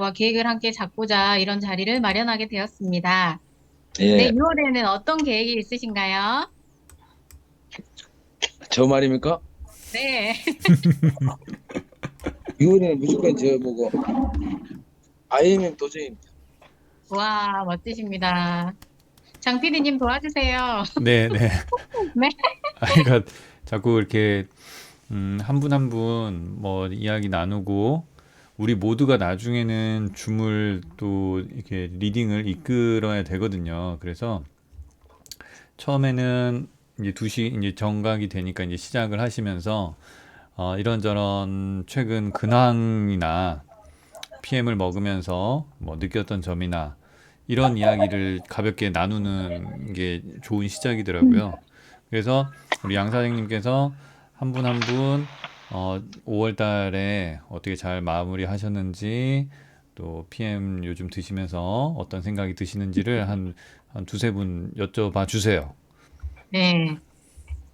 분들과 계획을 함께 잡고자 이런 자리를 마련하게 되었습니다. 네, 예, 6월에는 어떤 계획이 있으신가요? 저 말입니까? 네. 이번에는 무조건 저 뭐고 IMF 도전입니다. 와, 멋지십니다. 장 PD님 도와주세요. 네, 네. 네. 아, 그러니까 자꾸 이렇게 한 분 한 분 뭐 이야기 나누고 우리 모두가 나중에는 줌을 또 이렇게 리딩을 이끌어야 되거든요. 그래서 처음에는 이제 2시 이제 정각이 되니까 이제 시작을 하시면서 이런저런 최근 근황이나 PM을 먹으면서 뭐 느꼈던 점이나 이런 이야기를 가볍게 나누는 게 좋은 시작이더라고요. 그래서 우리 양 사장님께서 한 분 한 분 5월 달에 어떻게 잘 마무리 하셨는지 또 PM 요즘 드시면서 어떤 생각이 드시는지를 한 두세 분 여쭤봐 주세요. 네.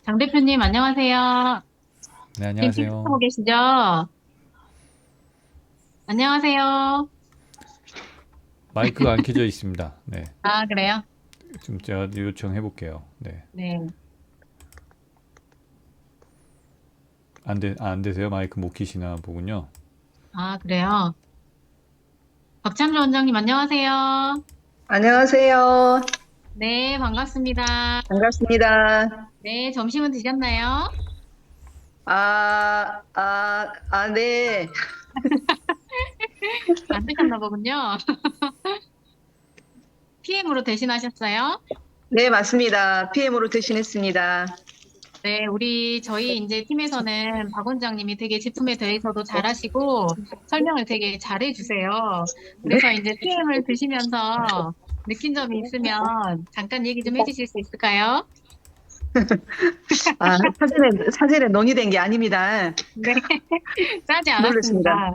장 대표님, 안녕하세요. 네, 지금 TV 보고 안녕하세요. 계시죠? 안녕하세요. 마이크가 안 켜져 있습니다. 네. 아, 그래요? 좀 제가 요청해 볼게요. 네. 네. 안 되세요? 마이크 못 키시나 보군요. 아, 그래요? 박찬주 원장님, 안녕하세요. 안녕하세요. 네, 반갑습니다. 반갑습니다. 네, 점심은 드셨나요? 네. 안 드셨나 보군요. PM으로 대신하셨어요? 네, 맞습니다. PM으로 대신했습니다. 네, 저희 이제 팀에서는 박 원장님이 되게 제품에 대해서도 잘하시고 설명을 되게 잘해주세요. 그래서 이제 PM을 드시면서 느낀 점이 있으면 잠깐 얘기 좀 해주실 수 있을까요? 사전에 논의된 게 아닙니다. 네, 짜지 놀랐습니다.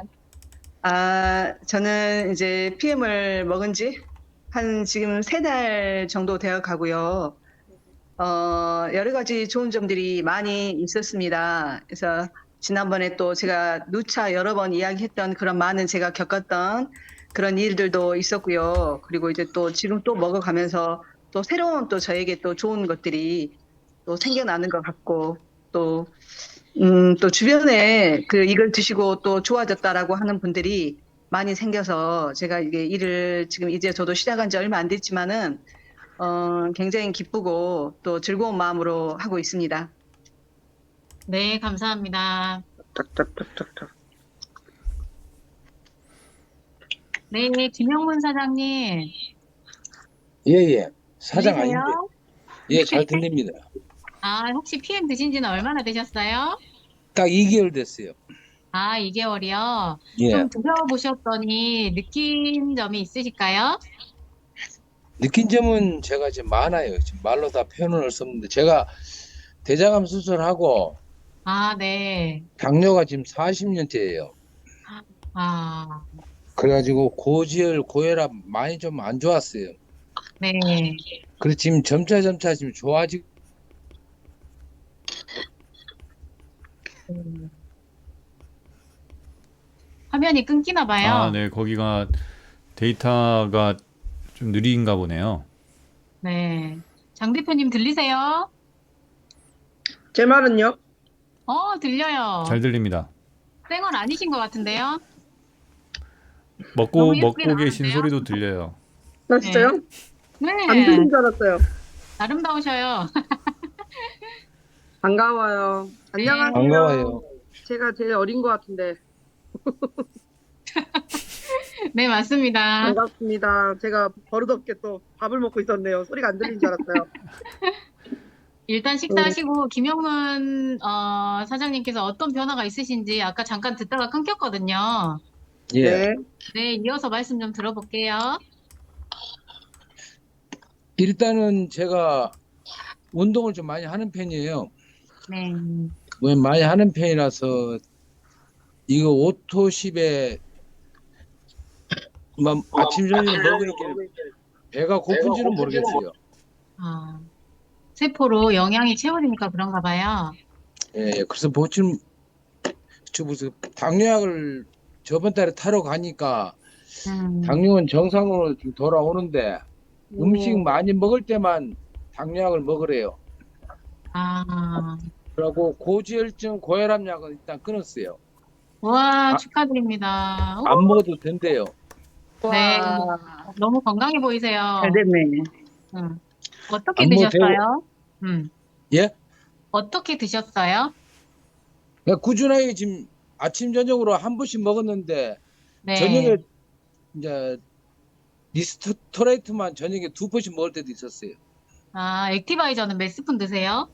않았습니다. 저는 이제 PM을 먹은 지 지금 3달 정도 되어 가고요. 여러 가지 좋은 점들이 많이 있었습니다. 그래서 지난번에 또 제가 누차 여러 번 이야기했던 그런 많은 제가 겪었던 그런 일들도 있었고요. 그리고 이제 또 지금 또 먹어가면서 또 새로운 또 저에게 또 좋은 것들이 또 생겨나는 것 같고 또 주변에 이걸 드시고 또 좋아졌다라고 하는 분들이 많이 생겨서 제가 이게 일을 지금 이제 저도 시작한 지 얼마 안 됐지만은 굉장히 기쁘고 또 즐거운 마음으로 하고 있습니다. 네, 감사합니다. 네, 김영문 사장님, 예, 예. 사장 아닌데. 들리세요? 예, 잘 들립니다. 아, 혹시 PM 드신 지는 얼마나 되셨어요? 딱 2개월 됐어요. 아, 2개월이요? 예. 좀 드셔보셨더니 느낀 점이 있으실까요? 느낀 점은 제가 지금 많아요. 지금 말로 다 표현을 수 없는데 제가 대장암 수술하고 아, 네. 당뇨가 지금 40년째예요. 아, 그래가지고 고지혈, 고혈압 많이 좀 안 좋았어요. 네. 그래서 지금 점차 지금 좋아지고 음, 화면이 끊기나 아, 봐요. 네. 거기가 데이터가 좀 느린가 보네요. 네. 장 대표님 들리세요? 제 말은요? 들려요. 잘 들립니다. 쌩얼 아니신 것 같은데요? 너무 예쁘게 먹고 계신 나오는데요? 소리도 들려요. 나 네. 진짜요? 안 네. 들린 줄 알았어요. 아름다우셔요. 반가워요. 네. 안녕하세요. 반가워요. 제가 제일 어린 것 같은데 네, 맞습니다. 반갑습니다. 제가 버릇없게 또 밥을 먹고 있었네요. 소리가 안 들린 줄 알았어요. 일단 음, 식사하시고 김영문 사장님께서 어떤 변화가 있으신지 아까 잠깐 듣다가 끊겼거든요. 예. 네. 네, 이어서 말씀 좀 들어볼게요. 일단은 제가 운동을 좀 많이 하는 편이에요. 네. 뭐 많이 하는 편이라서 이거 오토십에 아침 저녁 먹으니까 배가 고픈지는 모르겠어요. 아, 세포로 영양이 채워지니까 그런가 봐요. 예, 그래서 보충 저 무슨 당뇨약을 저번 달에 타러 가니까 당뇨는 정상으로 좀 돌아오는데 음식 많이 먹을 때만 당뇨약을 먹으래요. 아, 그리고 고지혈증, 고혈압 약은 일단 끊었어요. 와, 아, 축하드립니다. 오, 안 먹어도 된대요. 네, 와, 너무 건강해 잘 보이세요. 됐네. 어떻게 안 먹어도 되고, 드셨어요? 음, 예? 어떻게 드셨어요? 그냥 꾸준하게 지금 아침, 저녁으로 한 번씩 먹었는데, 저녁에 네. 이제 리스토레이트만 저녁에 두 번씩 먹을 때도 있었어요. 아, 액티바이저는 몇 스푼 드세요?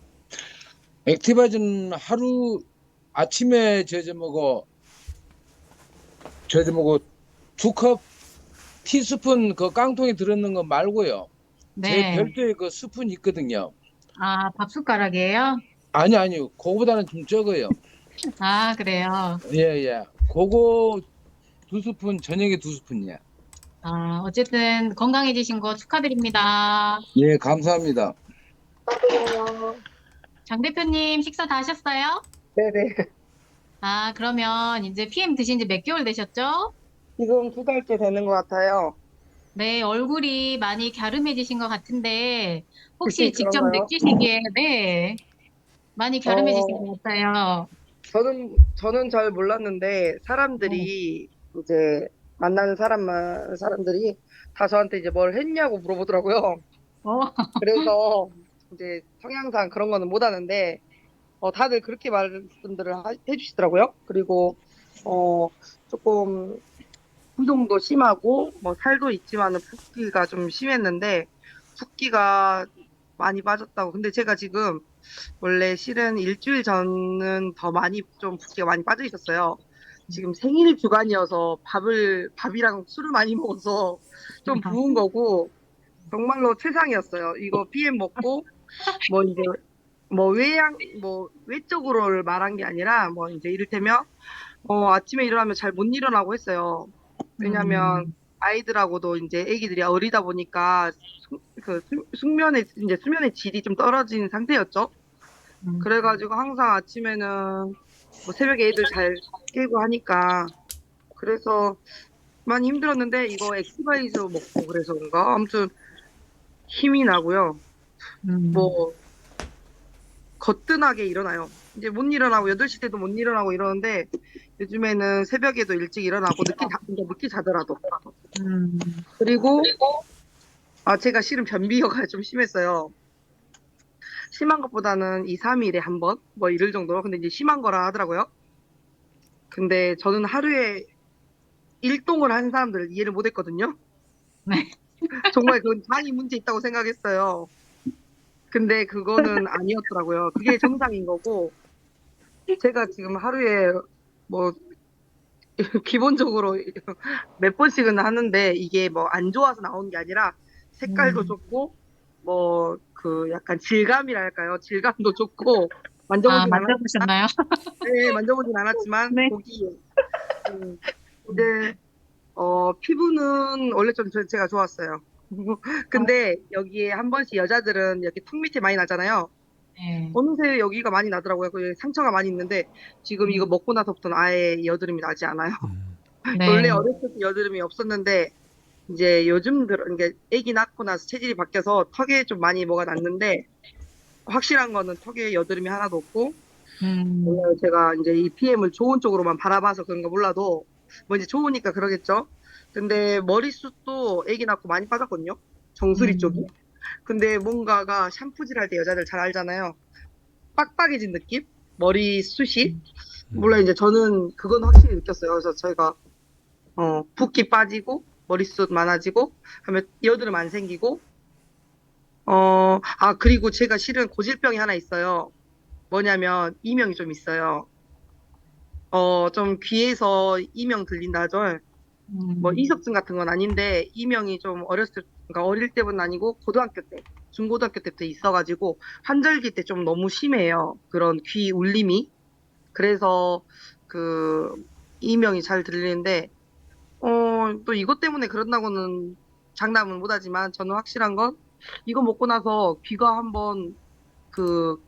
액티바이저는 하루 아침에 저저 먹고 두 컵 티스푼 그 깡통에 들어있는 거 말고요. 제 네. 별도의 그 스푼이 있거든요. 아, 밥 숟가락이에요? 아니요. 그거보다는 좀 적어요. 아, 그래요. 예, 예. 그거 두 스푼, 저녁에 두 스푼이야. 아, 어쨌든 건강해지신 거 축하드립니다. 예, 감사합니다. 장 대표님 식사 다 하셨어요? 네네. 아, 그러면 이제 PM 드신 지 몇 개월 되셨죠? 지금 2달째 되는 것 같아요. 네, 얼굴이 많이 갸름해지신 것 같은데, 혹시 직접 그런가요? 느끼시기에, 네, 많이 갸름해지신 어, 것 같아요. 저는 잘 몰랐는데, 네. 사람들이, 이제, 만나는 사람들이 다 저한테 이제 뭘 했냐고 물어보더라고요. 어, 그래서, 이제, 성향상 그런 거는 못 하는데, 다들 그렇게 말씀들을 해주시더라고요. 그리고, 어, 조금, 운동도 심하고 뭐 살도 있지만은 붓기가 좀 심했는데 붓기가 많이 빠졌다고. 근데 제가 지금 원래 실은 일주일 전은 더 많이 좀 붓기가 많이 빠져 있었어요. 지금 생일 주간이어서 밥이랑 술을 많이 먹어서 좀 부은 거고 정말로 최상이었어요. 이거 PM 먹고 뭐 이제 뭐 외적으로를 말한 게 아니라 뭐 이제 이를테면 아침에 일어나면 잘 못 일어나고 했어요. 왜냐면 음, 아이들하고도 이제 애기들이 어리다 보니까 수면의 질이 좀 떨어진 상태였죠. 음, 그래가지고 항상 아침에는 뭐 새벽에 애들 잘 깨고 하니까 그래서 많이 힘들었는데 이거 엑스바이저 먹고 그래서 그런가 아무튼 힘이 나고요. 음. 뭐 거뜬하게 일어나요. 이제 못 일어나고 8시 때도 못 일어나고 이러는데 요즘에는 새벽에도 일찍 일어나고 늦게 자더라도. 음. 그리고 제가 실은 변비가 좀 심했어요. 심한 것보다는 2, 3일에 한 번? 뭐 이럴 정도로. 근데 이제 심한 거라 하더라고요. 근데 저는 하루에 일동을 하는 사람들을 이해를 못 했거든요. 네. 정말 그건 장이 문제 있다고 생각했어요. 근데 그거는 아니었더라고요. 그게 정상인 거고, 제가 지금 하루에 뭐, 기본적으로 몇 번씩은 하는데, 이게 뭐 안 좋아서 나오는 게 아니라, 색깔도 음. 좋고, 뭐, 그 약간 질감이랄까요? 질감도 좋고, 아, 만져보진 않았, 만져보셨나요? 네, 만져보진 않았지만, 네. 보기, 이제, 피부는 원래 좀 제가 좋았어요. 근데 여기에 한 번씩 여자들은 이렇게 턱 밑에 많이 나잖아요. 네. 어느새 여기가 많이 나더라고요. 그 상처가 많이 있는데 지금 이거 음. 먹고 나서부터는 아예 여드름이 나지 않아요. 원래 네. 어렸을 때 여드름이 없었는데 이제 요즘 들어 이게 아기 낳고 나서 체질이 바뀌어서 턱에 좀 많이 뭐가 났는데 확실한 거는 턱에 여드름이 하나도 없고 음. 오늘 제가 이제 이 PM을 좋은 쪽으로만 바라봐서 그런가 몰라도 뭐 이제 좋으니까 그러겠죠. 근데 머리숱도 아기 낳고 많이 빠졌거든요. 정수리 쪽이. 음. 근데 뭔가가 샴푸질 할 때 여자들 잘 알잖아요. 빡빡해진 느낌? 머리숱이? 몰라 이제 저는 그건 확실히 느꼈어요. 그래서 저희가 붓기 빠지고 머리숱 많아지고 하면 여드름 안 생기고 그리고 제가 실은 고질병이 하나 있어요. 뭐냐면 이명이 좀 있어요. 좀 귀에서 이명 들린다 하죠. 뭐 음. 이석증 같은 건 아닌데 이명이 좀 그러니까 어릴 때는 아니고 고등학교 때, 중고등학교 때부터 있어가지고 환절기 때 좀 너무 심해요. 그런 귀 울림이. 그래서 그 이명이 잘 들리는데 또 이것 때문에 그런다고는 장담은 못하지만 저는 확실한 건 이거 먹고 나서 귀가 한번 그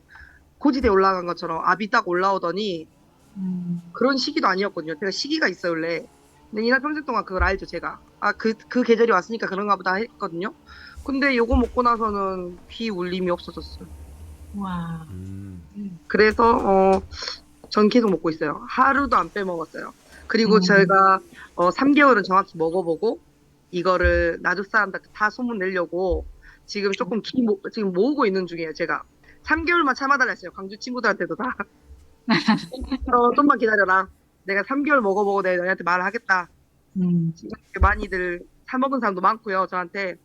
고지대에 올라간 것처럼 압이 딱 올라오더니 음. 그런 시기도 아니었거든요. 제가 시기가 있어요, 원래. 근데 이날 평생 동안 그걸 알죠, 제가. 아, 그 계절이 왔으니까 그런가 보다 했거든요. 근데 요거 먹고 나서는 피 울림이 없어졌어요. 와. 그래서 전 계속 먹고 있어요. 하루도 안 빼먹었어요. 그리고 음. 제가 3개월은 정확히 먹어보고 이거를 나주 사람들한테 다 소문 내려고 지금 조금 지금 모으고 있는 중이에요. 제가 3개월만 참아달라 했어요. 광주 친구들한테도 다. 좀만 기다려라. 내가 3개월 먹어보고 내가 너희한테 말을 하겠다. 지금 이렇게 많이들 사 먹은 사람도 많고요. 저한테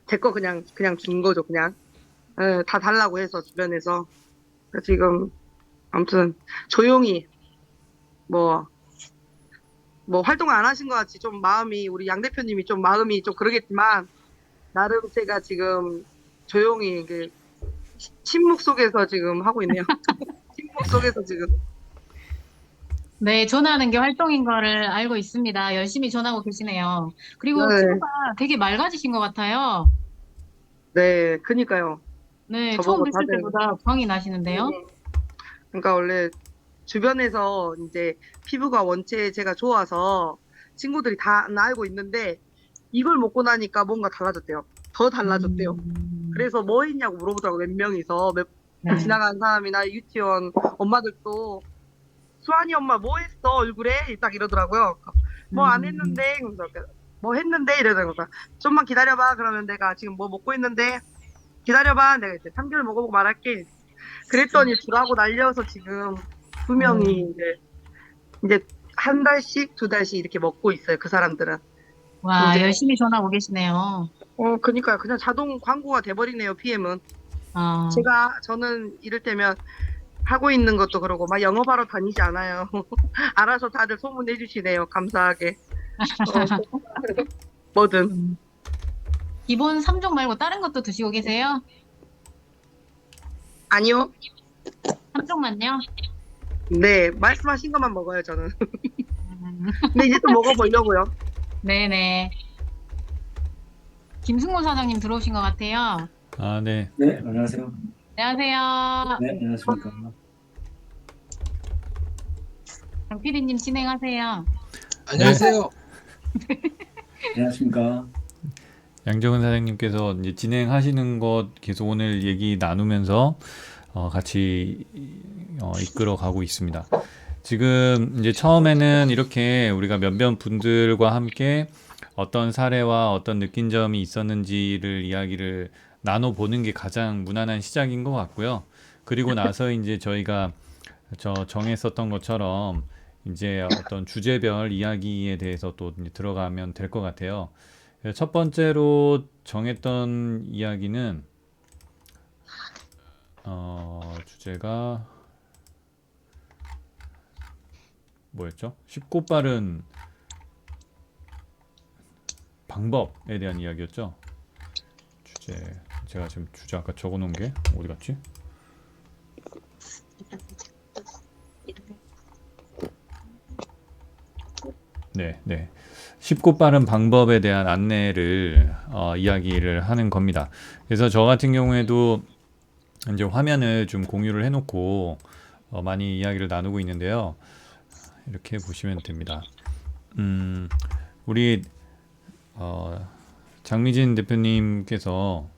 제 거 그냥 준 거죠. 그냥 다 달라고 해서 주변에서. 그래서 지금 아무튼 조용히 뭐 활동을 안 하신 것 같이 좀 마음이 우리 양 대표님이 좀 마음이 좀 그러겠지만 나름 제가 지금 조용히 침묵 속에서 지금 하고 있네요. 침묵 속에서 지금. 네, 전화하는 게 활동인 거를 알고 있습니다. 열심히 전하고 계시네요. 그리고 네. 피부가 되게 맑아지신 것 같아요. 네, 그니까요. 네, 저보고 처음 뵀을 다들 때보다 광이 나시는데요. 그러니까 원래 주변에서 이제 피부가 원체 제가 좋아서 친구들이 다 알고 있는데 이걸 먹고 나니까 뭔가 달라졌대요. 더 달라졌대요. 그래서 뭐 했냐고 물어보더라고 몇 명이서 네. 지나가는 사람이나 유치원 엄마들도 수환이 엄마 뭐 했어 얼굴에 딱 이러더라고요. 뭐 안 했는데 그러면서 뭐 했는데 이러더라고요. 좀만 기다려봐 그러면 내가 지금 뭐 먹고 있는데 기다려봐 내가 이제 3개월 먹어보고 말할게. 그랬더니 주라고 날려서 지금 2명이 이제 한 달씩 2달씩 이렇게 먹고 있어요. 그 사람들은. 와, 이제 열심히 전하고 계시네요. 그니까요. 그냥 자동 광고가 돼버리네요. PM은. 아, 저는 이를테면 하고 있는 것도 그러고 막 영업하러 다니지 않아요. 알아서 다들 소문내 주시네요. 감사하게. 뭐든. 기본 3종 말고 다른 것도 드시고 계세요? 아니요. 3종만요? 네, 말씀하신 것만 먹어요, 저는. 근데 이제 또 먹어보려고요. 네네. 김승모 사장님 들어오신 것 같아요. 아, 네. 네, 안녕하세요. 안녕하세요. 네, 안녕하십니까. 장 PD님 진행하세요. 안녕하세요. 안녕하십니까. 양정은 사장님께서 이제 진행하시는 것 계속 오늘 얘기 나누면서 같이 이끌어 가고 있습니다. 지금 이제 처음에는 이렇게 우리가 몇몇 분들과 함께 어떤 사례와 어떤 느낀 점이 있었는지를 이야기를 나눠보는 게 가장 무난한 시작인 것 같고요. 그리고 나서 이제 저희가 정했었던 것처럼 이제 어떤 주제별 이야기에 대해서 또 이제 들어가면 될 것 같아요. 첫 번째로 정했던 이야기는 주제가 뭐였죠? 쉽고 빠른 방법에 대한 이야기였죠. 제가 지금 주제 아까 적어놓은 게 어디 갔지? 네. 쉽고 빠른 방법에 대한 안내를 이야기를 하는 겁니다. 그래서 저 같은 경우에도 이제 화면을 좀 공유를 해놓고 많이 이야기를 나누고 있는데요. 이렇게 보시면 됩니다. 우리 장미진 대표님께서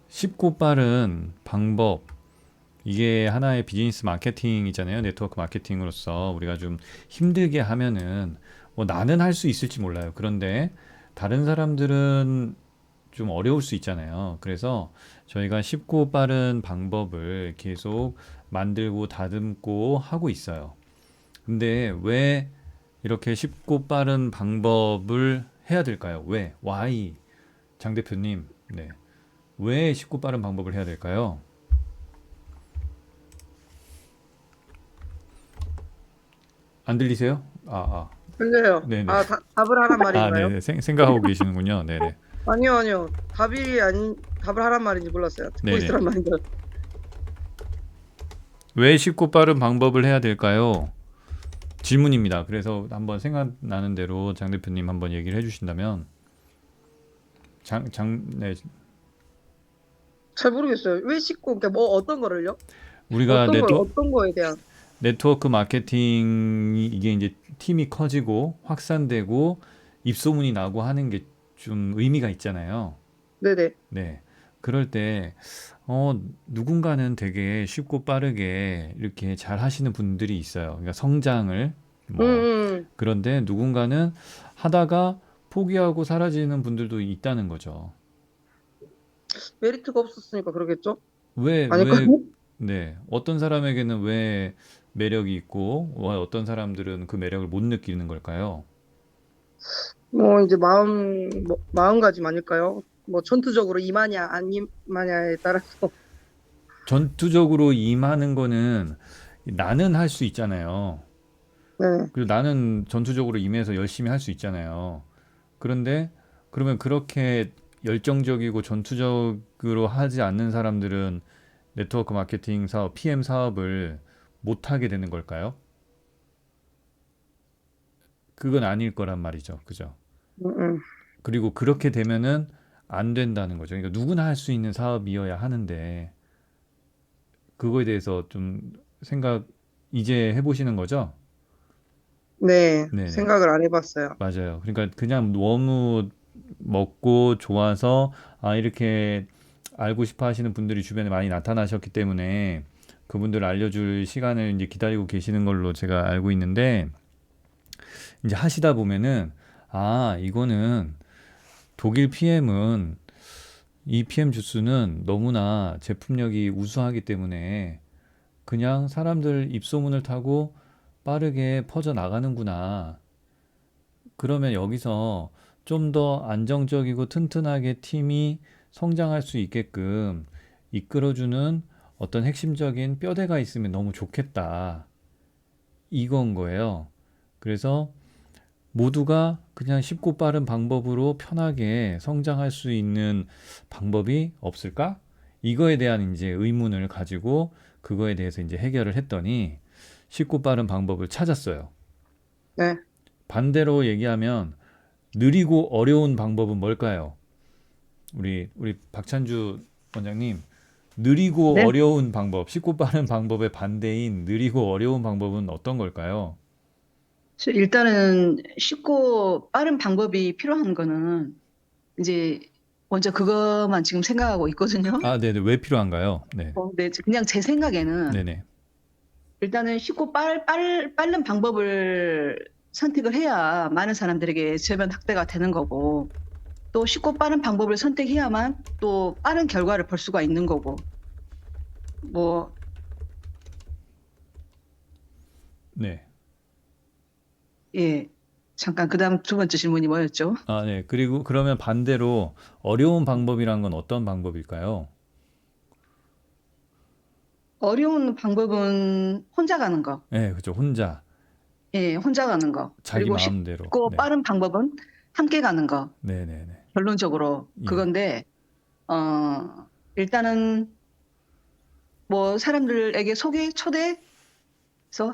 쉽고 빠른 방법, 이게 하나의 비즈니스 마케팅이잖아요. 네트워크 마케팅으로서 우리가 좀 힘들게 하면은 나는 할 수 있을지 몰라요. 그런데 다른 사람들은 좀 어려울 수 있잖아요. 그래서 저희가 쉽고 빠른 방법을 계속 만들고 다듬고 하고 있어요. 근데 왜 이렇게 쉽고 빠른 방법을 해야 될까요? 왜? Why? 장 대표님, 네. 왜 쉽고 빠른 방법을 해야 될까요? 안 들리세요? 들려요. 네네. 답을 하란 말인가요? 네네. 생각하고 계시는군요. 네네. 아니요. 답을 하란 말인지 몰랐어요. 듣고 네네. 있으란 말인데. 왜 쉽고 빠른 방법을 해야 될까요? 질문입니다. 그래서 한번 생각나는 대로 장 대표님 한번 얘기를 해주신다면 네. 잘 모르겠어요. 왜 씻고, 그러니까 뭐 어떤 거를요? 우리가 어떤 거에 대한. 네트워크 마케팅이 이게 이제 팀이 커지고 확산되고 입소문이 나고 하는 게 좀 의미가 있잖아요. 네네. 네. 그럴 때, 누군가는 되게 쉽고 빠르게 이렇게 잘 하시는 분들이 있어요. 그러니까 성장을, 음. 그런데 누군가는 하다가 포기하고 사라지는 분들도 있다는 거죠. 메리트가 없었으니까 그러겠죠? 왜, 아닐까요? 왜, 네. 어떤 사람에게는 왜 매력이 있고, 어떤 사람들은 그 매력을 못 느끼는 걸까요? 뭐 이제 마음가짐 아닐까요? 뭐 전투적으로 임하냐 안 임하냐에 따라서. 전투적으로 임하는 거는 나는 할 수 있잖아요. 네. 그리고 나는 전투적으로 임해서 열심히 할 수 있잖아요. 그런데 그러면 그렇게 열정적이고 전투적으로 하지 않는 사람들은 네트워크 마케팅 사업, PM 사업을 못 하게 되는 걸까요? 그건 아닐 거란 말이죠. 그죠? 음, 음. 그리고 그렇게 되면은 안 된다는 거죠. 그러니까 누구나 할 수 있는 사업이어야 하는데 그거에 대해서 좀 생각 이제 해보시는 거죠? 네. 네네. 생각을 안 해봤어요. 맞아요. 그러니까 그냥 너무 먹고 좋아서 이렇게 알고 싶어 하시는 분들이 주변에 많이 나타나셨기 때문에 그분들을 알려줄 시간을 이제 기다리고 계시는 걸로 제가 알고 있는데 이제 하시다 보면은 이거는 독일 PM은 이 PM 주스는 너무나 제품력이 우수하기 때문에 그냥 사람들 입소문을 타고 빠르게 퍼져 나가는구나. 그러면 여기서 좀 더 안정적이고 튼튼하게 팀이 성장할 수 있게끔 이끌어주는 어떤 핵심적인 뼈대가 있으면 너무 좋겠다. 이건 거예요. 그래서 모두가 그냥 쉽고 빠른 방법으로 편하게 성장할 수 있는 방법이 없을까? 이거에 대한 이제 의문을 가지고 그거에 대해서 이제 해결을 했더니 쉽고 빠른 방법을 찾았어요. 네. 반대로 얘기하면 느리고 어려운 방법은 뭘까요? 우리 박찬주 원장님, 느리고 네. 어려운 방법, 쉽고 빠른 방법의 반대인 느리고 어려운 방법은 어떤 걸까요? 일단은 쉽고 빠른 방법이 필요한 거는 이제 먼저 그것만 지금 생각하고 있거든요. 네네. 왜 필요한가요? 네. 네, 그냥 제 생각에는 네네. 일단은 쉽고 빠른 방법을 선택을 해야 많은 사람들에게 저변 확대가 되는 거고, 또 쉽고 빠른 방법을 선택해야만 또 빠른 결과를 볼 수가 있는 거고, 뭐, 네. 예. 잠깐, 그 다음 두 번째 질문이 뭐였죠? 네. 그리고 그러면 반대로 어려운 방법이란 건 어떤 방법일까요? 어려운 방법은 혼자 가는 거. 네, 그죠. 혼자, 예, 혼자 가는 거. 자기 그리고 마음대로. 쉽고 네. 빠른 방법은 함께 가는 거. 네네네. 결론적으로 예. 그건데, 일단은 뭐 사람들에게 초대해서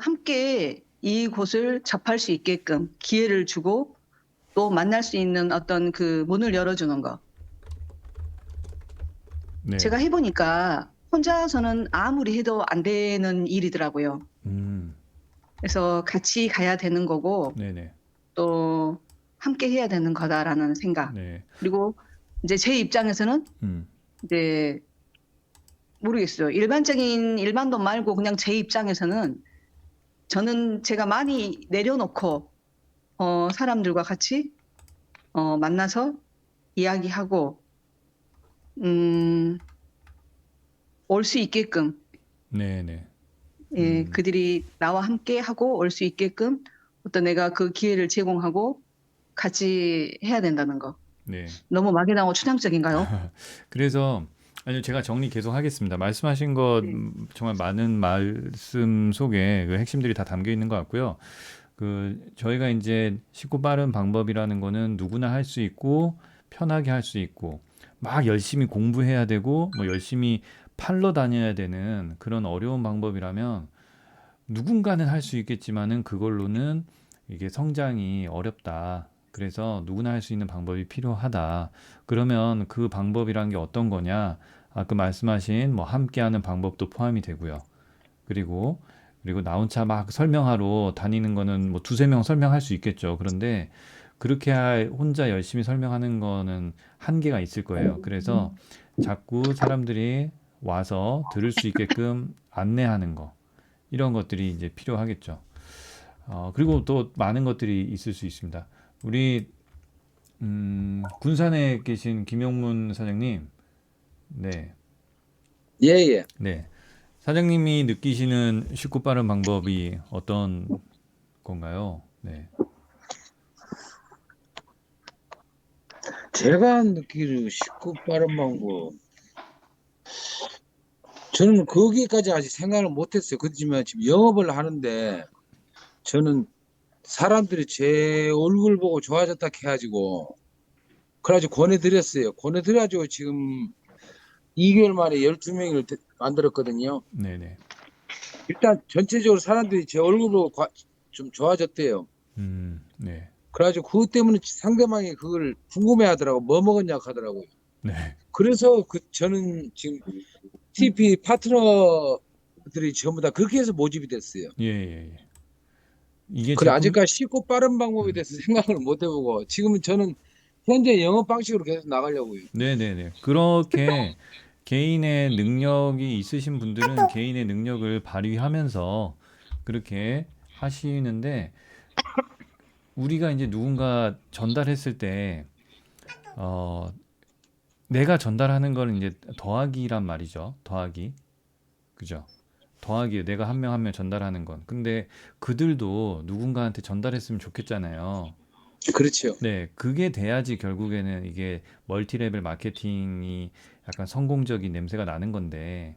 함께 이곳을 접할 수 있게끔 기회를 주고 또 만날 수 있는 어떤 그 문을 열어주는 거. 네. 제가 해보니까 혼자서는 아무리 해도 안 되는 일이더라고요. 음, 그래서 같이 가야 되는 거고 네네. 또 함께 해야 되는 거다라는 생각. 네. 그리고 이제 제 입장에서는 음, 이제 모르겠어요. 일반돈 말고 그냥 제 입장에서는 저는 제가 많이 내려놓고 사람들과 같이 만나서 이야기하고 올 수 있게끔 네네. 예, 그들이 나와 함께 하고 올 수 있게끔 어떤 내가 그 기회를 제공하고 같이 해야 된다는 거. 네. 너무 막연하고 추상적인가요? 그래서 아니요, 제가 정리 계속 하겠습니다. 말씀하신 것 네. 정말 많은 말씀 속에 그 핵심들이 다 담겨 있는 것 같고요. 저희가 이제 쉽고 빠른 방법이라는 거는 누구나 할 수 있고 편하게 할 수 있고 막 열심히 공부해야 되고 뭐 열심히 팔러 다녀야 되는 그런 어려운 방법이라면 누군가는 할 수 있겠지만은 그걸로는 이게 성장이 어렵다. 그래서 누구나 할 수 있는 방법이 필요하다. 그러면 그 방법이란 게 어떤 거냐? 아까 말씀하신 뭐 함께하는 방법도 포함이 되고요. 그리고 나 혼자 막 설명하러 다니는 거는 뭐 두세 명 설명할 수 있겠죠. 그런데 그렇게 혼자 열심히 설명하는 거는 한계가 있을 거예요. 그래서 자꾸 사람들이 와서 들을 수 있게끔 안내하는 거, 이런 것들이 이제 필요하겠죠. 그리고 또 많은 것들이 있을 수 있습니다. 우리 군산에 계신 김용문 사장님, 네, 예, 예. 네, 사장님이 느끼시는 쉽고 빠른 방법이 어떤 건가요? 네, 제가 느끼기로 쉽고 빠른 방법. 저는 거기까지 아직 생각을 못했어요. 그렇지만 지금 영업을 하는데 저는 사람들이 제 얼굴 보고 좋아졌다 해가지고 그래가지고 권해드렸어요. 권해드려가지고 지금 2개월 만에 12명을 만들었거든요. 네, 네, 일단 전체적으로 사람들이 제 얼굴 보고 좀 좋아졌대요. 네, 그래가지고 그것 때문에 상대방이 그걸 궁금해 하더라고. 뭐 먹었냐고 하더라고요. 네, 그래서 저는 지금 TP 파트너들이 전부 다 그렇게 해서 모집이 됐어요. 예, 예, 예. 이게 그래, 제품, 아직까지 쉽고 빠른 방법에 음, 대해서 생각을 못 해보고, 지금은 저는 현재 영업 방식으로 계속 나가려고요. 네, 네, 네. 그렇게 개인의 능력이 있으신 분들은 개인의 능력을 발휘하면서 그렇게 하시는데, 우리가 이제 누군가 전달했을 때, 어, 내가 전달하는 걸 이제 더하기란 말이죠. 더하기. 그죠? 더하기. 내가 한 명 한 명 전달하는 건. 근데 그들도 누군가한테 전달했으면 좋겠잖아요. 그렇죠. 네, 그게 돼야지 결국에는 이게 멀티레벨 마케팅이 약간 성공적인 냄새가 나는 건데,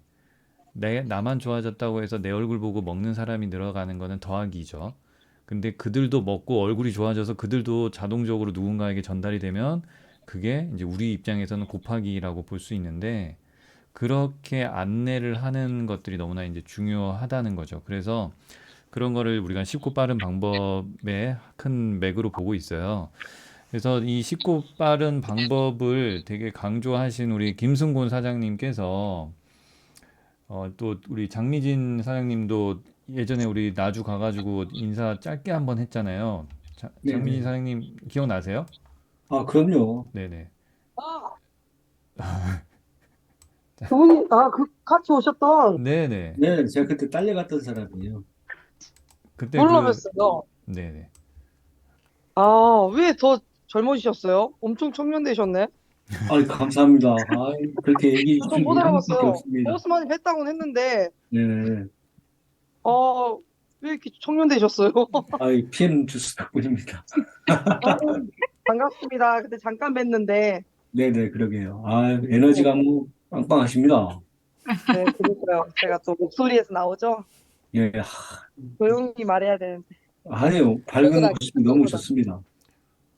나만 좋아졌다고 해서 내 얼굴 보고 먹는 사람이 늘어가는 거는 더하기죠. 근데 그들도 먹고 얼굴이 좋아져서 그들도 자동적으로 누군가에게 전달이 되면 그게 이제 우리 입장에서는 곱하기라고 볼 수 있는데, 그렇게 안내를 하는 것들이 너무나 이제 중요하다는 거죠. 그래서 그런 거를 우리가 쉽고 빠른 방법의 큰 맥으로 보고 있어요. 그래서 이 쉽고 빠른 방법을 되게 강조하신 우리 김승곤 사장님께서 또 우리 장미진 사장님도 예전에 우리 나주 가가지고 인사 짧게 한번 했잖아요. 장미진 네네. 사장님 기억나세요? 아, 그럼요. 네네. 아, 그분이, 같이 오셨던, 네네. 네, 제가 그때 딸려갔던 사람이에요. 그때 몰라 그, 뵀어요. 네네. 아, 왜 더 젊어지셨어요? 엄청 청년되셨네. 아, 감사합니다. 아, 그렇게 얘기해 전 주시면 못 이런 것밖에 알아봤어요. 없습니다. 버스 많이 뵀다고는 했는데, 네, 어, 왜 이렇게 청년되셨어요? 아, PM 주스 덕분입니다. 아, 반갑습니다. 그때 잠깐 뵀는데, 네네, 그러게요. 아, 네, 에너지가 뭐 빵빵하십니다. 네, 그러니까요. 제가 또 목소리에서 나오죠? 예, 조용히 말해야 되는데, 아니요, 밝은 뻐근하게, 모습이 너무 뻐근하게. 좋습니다.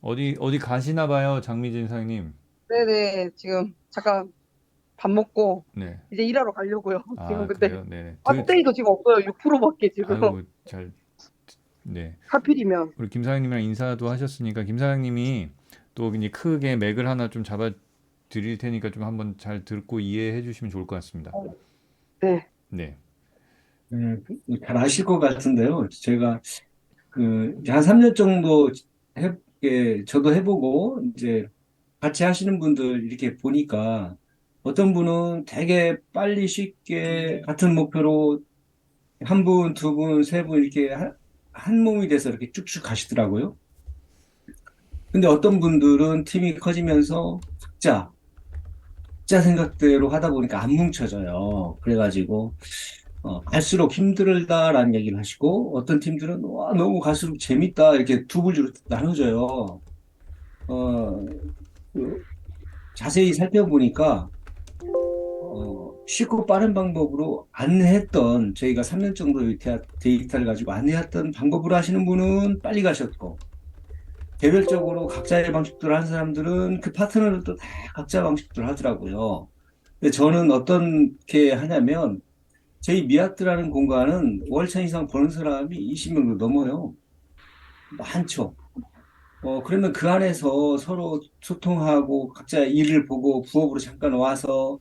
어디 가시나 봐요, 장미진 사장님. 네네, 지금 잠깐 밥 먹고, 네. 이제 일하러 가려고요. 지금 아, 근데, 그래요? 네네. 배터리도 지금 없어요. 6%밖에 지금. 아이고, 네. 하필이면. 우리 김 사장님이랑 인사도 하셨으니까 김 사장님이 또 이제 크게 맥을 하나 좀 잡아 드릴 테니까 좀 한번 잘 듣고 이해해 주시면 좋을 것 같습니다. 네. 네. 네, 잘 아실 것 같은데요. 제가 이제 한 3년 정도 저도 해보고 이제 같이 하시는 분들 이렇게 보니까 어떤 분은 되게 빨리 쉽게 같은 목표로 한 분, 두 분, 세 분 이렇게 한 몸이 돼서 이렇게 쭉쭉 가시더라고요. 근데 어떤 분들은 팀이 커지면서 각자 생각대로 하다 보니까 안 뭉쳐져요. 그래가지고 갈수록 힘들다라는 얘기를 하시고 어떤 팀들은 와, 너무 갈수록 재밌다 이렇게 두 부류로 나눠져요. 어, 그 자세히 살펴보니까 쉽고 빠른 방법으로 안내했던 저희가 3년 정도 데이터를 가지고 안내했던 방법으로 하시는 분은 빨리 가셨고 개별적으로 각자의 방식대로 하는 사람들은 그 파트너들도 다 각자 방식대로 하더라고요. 근데 저는 어떻게 하냐면 저희 미아트라는 공간은 월차 이상 버는 사람이 20명도 넘어요. 많죠. 그러면 그 안에서 서로 소통하고 각자 일을 보고 부업으로 잠깐 와서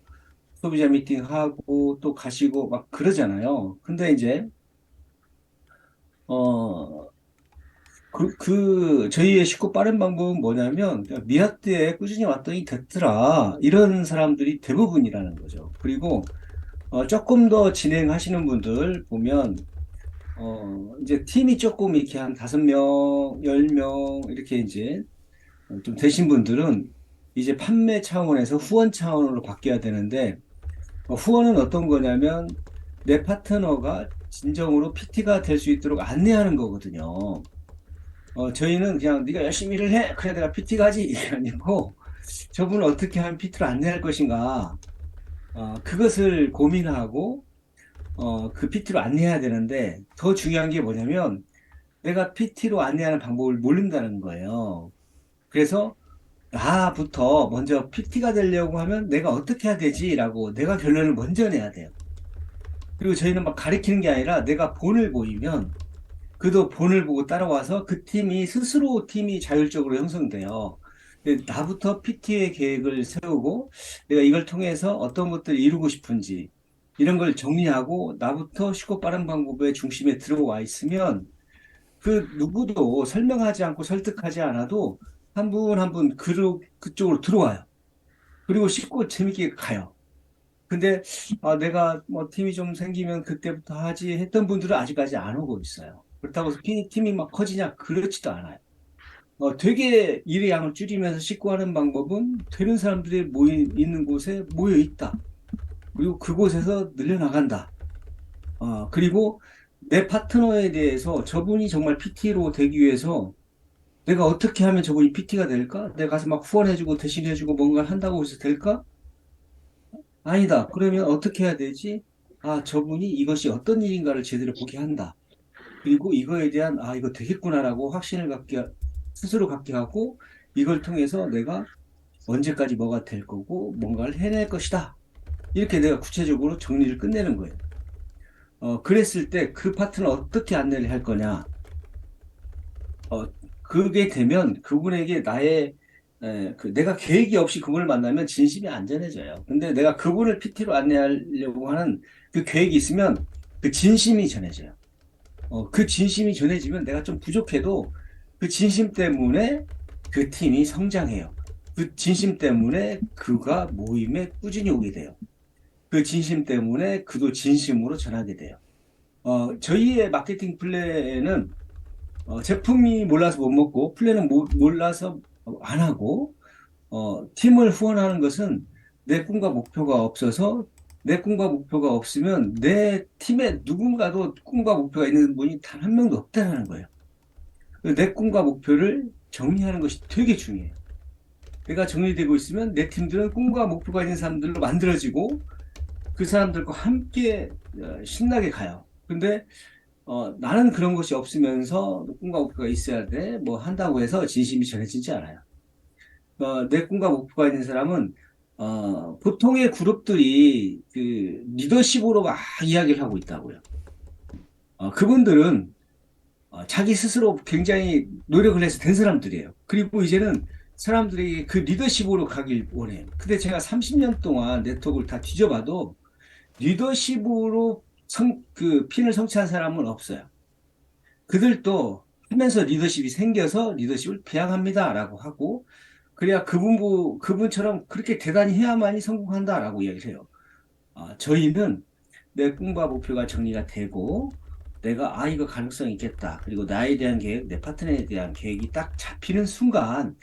소비자 미팅하고 또 가시고 막 그러잖아요. 근데 이제, 어, 저희의 쉽고 빠른 방법은 뭐냐면, 그냥 미아트에 꾸준히 왔더니 됐더라. 이런 사람들이 대부분이라는 거죠. 그리고, 조금 더 진행하시는 분들 보면, 이제 팀이 조금 이렇게 한 5명, 10명, 이렇게 이제 좀 되신 분들은 이제 판매 차원에서 후원 차원으로 바뀌어야 되는데, 후원은 어떤 거냐면, 내 파트너가 진정으로 PT가 될 수 있도록 안내하는 거거든요. 저희는 그냥 네가 열심히 일을 해. 그래 내가 PT 가지. 이게 아니고 저분을 어떻게 하면 PT로 안내할 것인가. 그것을 고민하고 그 PT로 안내해야 되는데 더 중요한 게 뭐냐면 내가 PT로 안내하는 방법을 모른다는 거예요. 그래서 나부터 먼저 PT가 되려고 하면 내가 어떻게 해야 되지라고 내가 결론을 먼저 내야 돼요. 그리고 저희는 막 가리키는 게 아니라 내가 본을 보이면 그도 본을 보고 따라와서 그 팀이 스스로 팀이 자율적으로 형성돼요. 근데 나부터 PT의 계획을 세우고 내가 이걸 통해서 어떤 것들을 이루고 싶은지 이런 걸 정리하고 나부터 쉽고 빠른 방법의 중심에 들어와 있으면 그 누구도 설명하지 않고 설득하지 않아도 한 분 한 분 그쪽으로 들어와요. 그리고 쉽고 재밌게 가요. 근데 내가 뭐 팀이 좀 생기면 그때부터 하지 했던 분들은 아직까지 안 오고 있어요. 그렇다고 해서 팀이 막 커지냐? 그렇지도 않아요. 되게 일의 양을 줄이면서 쉽고 하는 방법은 되는 사람들이 있는 곳에 모여 있다. 그리고 그곳에서 늘려나간다. 그리고 내 파트너에 대해서 저분이 정말 PT로 되기 위해서 내가 어떻게 하면 저분이 PT가 될까? 내가 가서 막 후원해주고 대신해주고 뭔가를 한다고 해서 될까? 아니다. 그러면 어떻게 해야 되지? 저분이 이것이 어떤 일인가를 제대로 보게 한다. 그리고 이거에 대한, 이거 되겠구나라고 확신을 스스로 갖게 하고, 이걸 통해서 내가 언제까지 뭐가 될 거고, 뭔가를 해낼 것이다. 이렇게 내가 구체적으로 정리를 끝내는 거예요. 그랬을 때 그 파트는 어떻게 안내를 할 거냐. 그게 되면 그분에게 내가 계획이 없이 그분을 만나면 진심이 안전해져요. 근데 내가 그분을 PT로 안내하려고 하는 그 계획이 있으면 그 진심이 전해져요. 그 진심이 전해지면 내가 좀 부족해도 그 진심 때문에 그 팀이 성장해요. 그 진심 때문에 그가 모임에 꾸준히 오게 돼요. 그 진심 때문에 그도 진심으로 전하게 돼요. 저희의 마케팅 플랜은 제품이 몰라서 못 먹고 플랜은 몰라서 안 하고 팀을 후원하는 것은 내 꿈과 목표가 없어서 내 꿈과 목표가 없으면 내 팀에 누군가도 꿈과 목표가 있는 분이 단 한 명도 없다는 거예요. 내 꿈과 목표를 정리하는 것이 되게 중요해요. 내가 정리되고 있으면 내 팀들은 꿈과 목표가 있는 사람들로 만들어지고 그 사람들과 함께 신나게 가요. 근데 나는 그런 것이 없으면서 꿈과 목표가 있어야 돼. 뭐 한다고 해서 진심이 전해지지 않아요. 내 꿈과 목표가 있는 사람은 보통의 그룹들이 그 리더십으로 막 이야기를 하고 있다고요. 그분들은 자기 스스로 굉장히 노력을 해서 된 사람들이에요. 그리고 이제는 사람들이 그 리더십으로 가길 원해요. 근데 제가 30년 동안 네트워크를 다 뒤져봐도 리더십으로 그 핀을 성취한 사람은 없어요. 그들도 하면서 리더십이 생겨서 리더십을 배양합니다라고 하고 그래야 그분처럼 그렇게 대단히 해야만이 성공한다라고 이야기를 해요. 저희는 내 꿈과 목표가 정리가 되고 내가 이거 가능성이 있겠다. 그리고 나에 대한 계획, 내 파트너에 대한 계획이 딱 잡히는 순간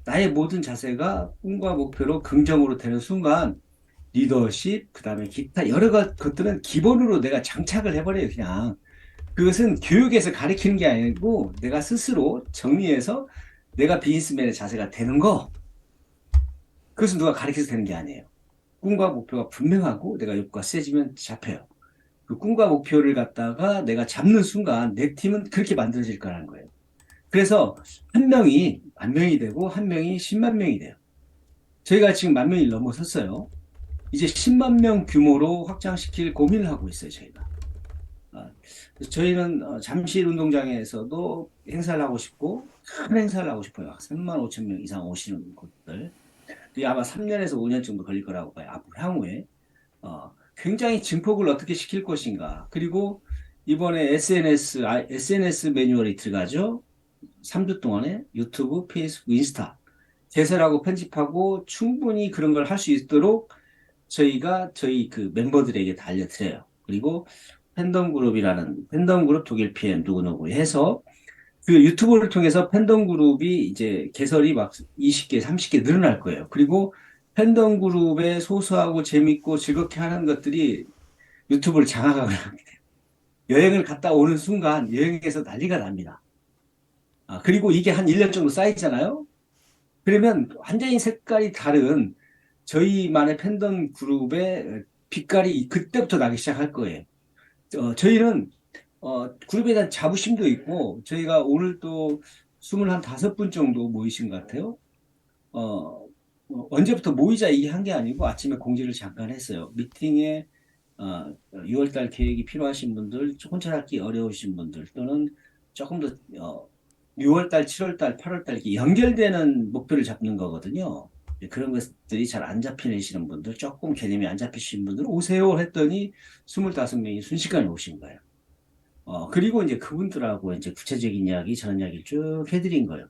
나의 모든 자세가 꿈과 목표로 긍정으로 되는 순간 리더십, 그다음에 기타 여러 것들은 기본으로 내가 장착을 해버려요, 그냥. 그것은 교육에서 가르치는 게 아니고 내가 스스로 정리해서 내가 비즈니스맨의 자세가 되는 거. 그것은 누가 가르쳐서 되는 게 아니에요. 꿈과 목표가 분명하고 내가 욕구가 세지면 잡혀요. 그 꿈과 목표를 갖다가 내가 잡는 순간 내 팀은 그렇게 만들어질 거라는 거예요. 그래서 한 명이 10,000명이 되고 한 명이 10만 명이 돼요. 저희가 지금 10,000명이 넘어섰어요. 이제 10만 명 규모로 확장시킬 고민을 하고 있어요, 저희가. 저희는 잠실 운동장에서도 행사를 하고 싶고 큰 행사를 하고 싶어요. 35,000명 이상 오시는 곳들. 아마 3년에서 5년 정도 걸릴 거라고 봐요. 앞으로 향후에. 굉장히 증폭을 어떻게 시킬 것인가. 그리고 이번에 SNS 매뉴얼이 들어가죠. 3주 동안에 유튜브, 페이스북, 인스타 개설하고 편집하고 충분히 그런 걸 할 수 있도록 저희가 저희 그 멤버들에게 다 알려드려요. 그리고 팬덤 그룹이라는 팬덤 그룹 독일 PM 누구누구 해서 그 유튜브를 통해서 팬덤 그룹이 이제 개설이 막 20개, 30개 늘어날 거예요. 그리고 팬덤 그룹에 소소하고 재밌고 즐겁게 하는 것들이 유튜브를 장악하게 합니다. 여행을 갔다 오는 순간 여행에서 난리가 납니다. 그리고 이게 한 1년 정도 쌓이잖아요. 그러면 완전히 색깔이 다른 저희만의 팬덤 그룹의 빛깔이 그때부터 나기 시작할 거예요. 저희는 그룹에 대한 자부심도 있고 저희가 오늘 또 25분 정도 모이신 것 같아요. 언제부터 모이자 이게 한 게 아니고 아침에 공지를 잠깐 했어요. 미팅에 6월달 계획이 필요하신 분들, 혼자 찾기 어려우신 분들 또는 조금 더 6월달, 7월달, 8월달 이렇게 연결되는 목표를 잡는 거거든요. 그런 것들이 잘 안 잡히시는 분들, 조금 개념이 안 잡히시는 분들 오세요 했더니 25명이 순식간에 오신 거예요. 그리고 이제 그분들하고 이제 구체적인 이야기, 저런 이야기 쭉 해드린 거예요.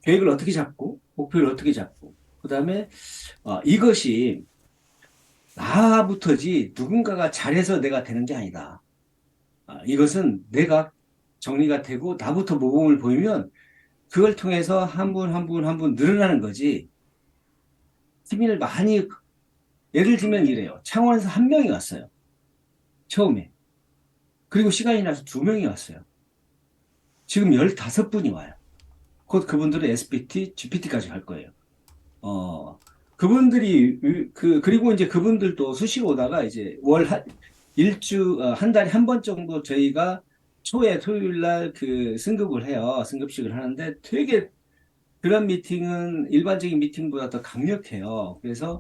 계획을 어떻게 잡고, 목표를 어떻게 잡고, 그 다음에 이것이 나부터지 누군가가 잘해서 내가 되는 게 아니다. 이것은 내가 정리가 되고 나부터 모범을 보이면 그걸 통해서 한 분 한 분 한 분 늘어나는 거지. 팀을 많이 예를 들면 이래요. 창원에서 1명이 왔어요. 처음에. 그리고 시간이 나서 2명이 왔어요. 지금 15분이 와요. 곧 그분들은 SPT, GPT까지 갈 거예요. 그분들이 그리고 이제 그분들도 수시로 오다가 이제 한 달에 한 번 정도 저희가 초에 토요일 날 그 승급을 해요. 승급식을 하는데 되게 그런 미팅은 일반적인 미팅보다 더 강력해요. 그래서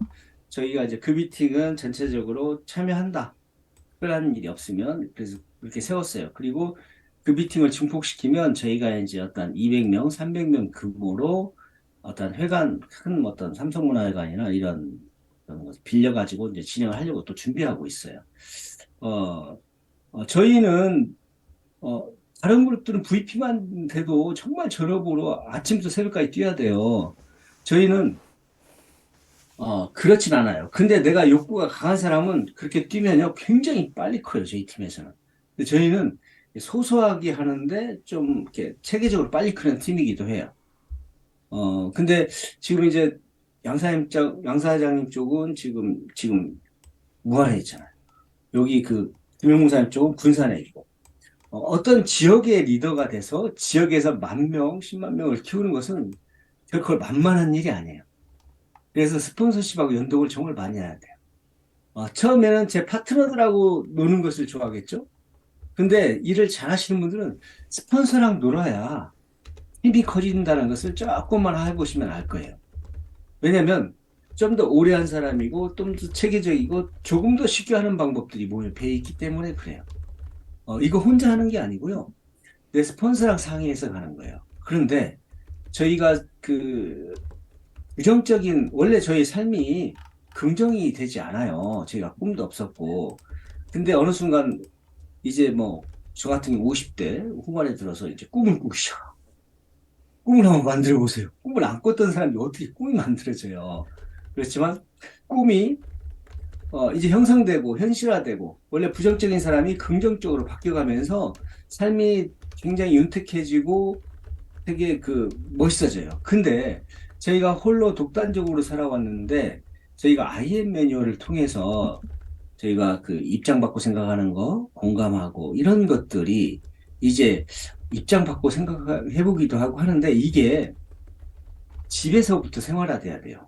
저희가 이제 그 미팅은 전체적으로 참여한다. 특별한 일이 없으면 그래서 그렇게 세웠어요. 그리고 그 미팅을 증폭시키면 저희가 이제 어떤 200명, 300명 규모로 어떤 회관, 큰 어떤 삼성문화회관이나 이런 것을 빌려가지고 이제 진행을 하려고 또 준비하고 있어요. 저희는, 다른 그룹들은 VP만 돼도 정말 전업으로 아침부터 새벽까지 뛰어야 돼요. 저희는, 그렇진 않아요. 근데 내가 욕구가 강한 사람은 그렇게 뛰면요, 굉장히 빨리 커요, 저희 팀에서는. 근데 저희는 소소하게 하는데 좀 이렇게 체계적으로 빨리 크는 팀이기도 해요. 근데 지금 이제 양 사장님 쪽은 지금 무안에 있잖아요. 여기 그 김영무사님 쪽은 군산에 있고. 어떤 지역의 리더가 돼서 지역에서 10,000명, 10만 명을 키우는 것은 결코 만만한 일이 아니에요. 그래서 스폰서십하고 연동을 정말 많이 해야 돼요. 처음에는 제 파트너들하고 노는 것을 좋아하겠죠? 근데 일을 잘 하시는 분들은 스폰서랑 놀아야 힘이 커진다는 것을 조금만 해보시면 알 거예요. 왜냐면 좀 더 오래 한 사람이고 좀 더 체계적이고 조금 더 쉽게 하는 방법들이 모여 배 있기 때문에 그래요. 이거 혼자 하는 게 아니고요. 내 스폰서랑 상의해서 가는 거예요. 그런데 저희가 원래 저희 삶이 긍정이 되지 않아요. 저희가 꿈도 없었고. 근데 어느 순간 이제 뭐 저 같은 경우 50대 후반에 들어서 이제 꿈을 꾸기 시작. 꿈을 한번 만들어 보세요. 꿈을 안 꿨던 사람이 어떻게 꿈이 만들어져요. 그렇지만 꿈이 이제 형성되고 현실화되고 원래 부정적인 사람이 긍정적으로 바뀌어가면서 삶이 굉장히 윤택해지고 되게 멋있어져요. 근데 저희가 홀로 독단적으로 살아왔는데 저희가 IM 매뉴얼을 통해서 저희가 입장 받고 생각하는 거, 공감하고 이런 것들이 이제 입장 받고 생각해보기도 하고 하는데 이게 집에서부터 생활화돼야 돼요.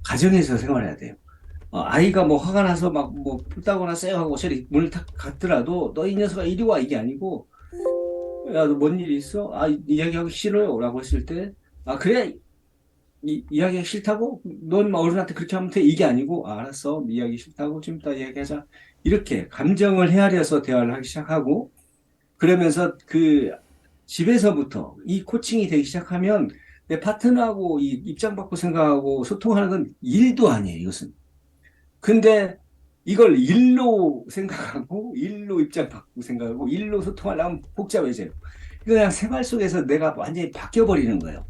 가정에서 생활해야 돼요. 아이가 뭐 화가 나서 막 뭐 불따거나 쎄요 하고 저리 문을 탁 갔더라도 너 이 녀석아 이리 와 이게 아니고 야 너 뭔 일 있어? 이야기하기 싫어요 라고 했을 때 그래 이야기하기 싫다고? 넌 어른한테 그렇게 하면 돼 이게 아니고 알았어 이야기 싫다고 좀 이따 이야기하자 이렇게 감정을 헤아려서 대화를 하기 시작하고 그러면서 집에서부터 이 코칭이 되기 시작하면 내 파트너하고 이 입장 받고 생각하고 소통하는 건 일도 아니에요, 이것은. 근데 이걸 일로 생각하고, 일로 입장 받고 생각하고, 일로 소통하려면 복잡해져요. 그냥 생활 속에서 내가 완전히 바뀌어버리는 거예요.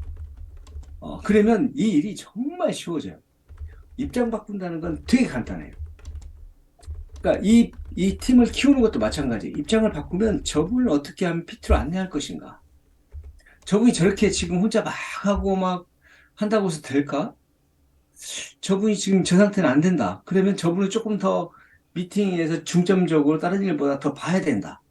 그러면 이 일이 정말 쉬워져요. 입장 바꾼다는 건 되게 간단해요. 그러니까 이 팀을 키우는 것도 마찬가지. 입장을 바꾸면 저분을 어떻게 하면 PT로 안내할 것인가? 저분이 저렇게 지금 혼자 막 하고 막 한다고 해서 될까? 저분이 지금 저 상태는 안 된다. 그러면 저분을 조금 더 미팅에서 중점적으로 다른 일보다 더 봐야 된다.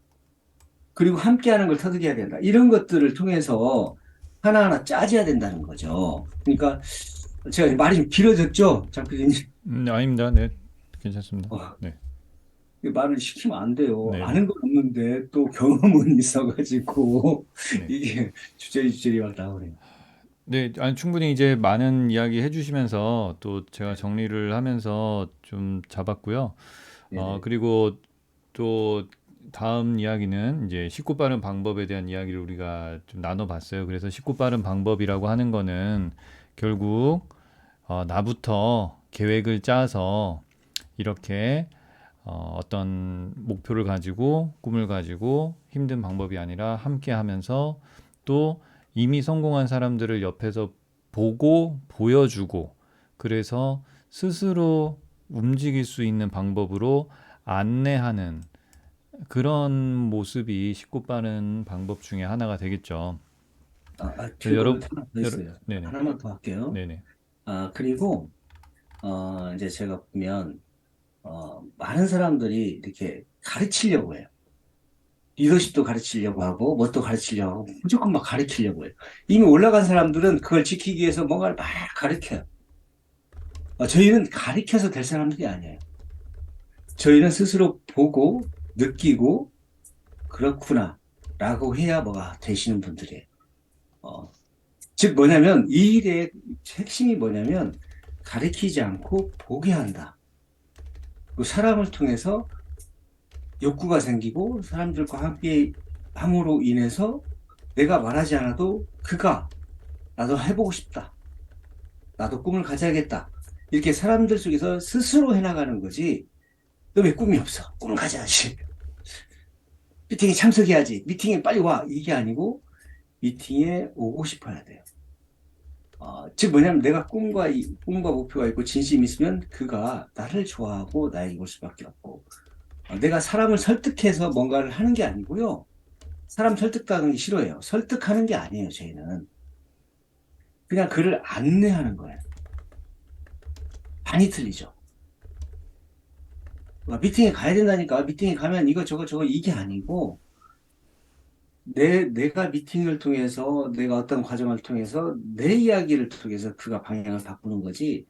그리고 함께하는 걸 터득해야 된다. 이런 것들을 통해서 하나하나 짜줘야 된다는 거죠. 그러니까 제가 말이 좀 길어졌죠, 장 PD님. 아닙니다. 네, 괜찮습니다. 네, 말을 시키면 안 돼요. 네, 아는 건 없는데 또 경험은 있어가지고 네. 이게 주저리 막 나오네요. 네, 아니, 충분히 이제 많은 이야기 해주시면서 또 제가 정리를 하면서 좀 잡았고요. 네네. 그리고 또 다음 이야기는 이제 쉽고 빠른 방법에 대한 이야기를 우리가 좀 나눠봤어요. 그래서 쉽고 빠른 방법이라고 하는 거는 결국 나부터 계획을 짜서 이렇게 어떤 목표를 가지고 꿈을 가지고 힘든 방법이 아니라 함께 하면서 또 이미 성공한 사람들을 옆에서 보고 보여주고 그래서 스스로 움직일 수 있는 방법으로 안내하는 그런 모습이 쉽고 빠른 방법 중에 하나가 되겠죠. 질문 하나 더 여러, 있어요. 네네, 하나만 더 할게요. 네네, 그리고 이제 제가 보면 많은 사람들이 이렇게 가르치려고 해요. 리더십도 가르치려고 하고, 뭣도 가르치려고 하고, 무조건 막 가르치려고 해요. 이미 올라간 사람들은 그걸 지키기 위해서 뭔가를 막 가르쳐요. 저희는 가르쳐서 될 사람들이 아니에요. 저희는 스스로 보고, 느끼고, 그렇구나, 라고 해야 뭐가 되시는 분들이에요. 즉, 뭐냐면, 이 일의 핵심이 뭐냐면, 가르치지 않고 보게 한다. 그 사람을 통해서 욕구가 생기고 사람들과 함께 함으로 인해서 내가 말하지 않아도 그가 나도 해보고 싶다. 나도 꿈을 가져야겠다. 이렇게 사람들 속에서 스스로 해나가는 거지. 너 왜 꿈이 없어? 꿈을 가져야지. 미팅에 참석해야지. 미팅에 빨리 와. 이게 아니고 미팅에 오고 싶어야 돼요. 즉 뭐냐면 내가 꿈과 목표가 있고 진심이 있으면 그가 나를 좋아하고 나에게 올 수밖에 없고 내가 사람을 설득해서 뭔가를 하는 게 아니고요. 사람 설득하는 게 싫어해요. 설득하는 게 아니에요, 저희는. 그냥 그를 안내하는 거예요. 많이 틀리죠. 미팅에 가야 된다니까. 미팅에 가면 이거 저거 이게 아니고 내가 미팅을 통해서 내가 어떤 과정을 통해서 내 이야기를 통해서 그가 방향을 바꾸는 거지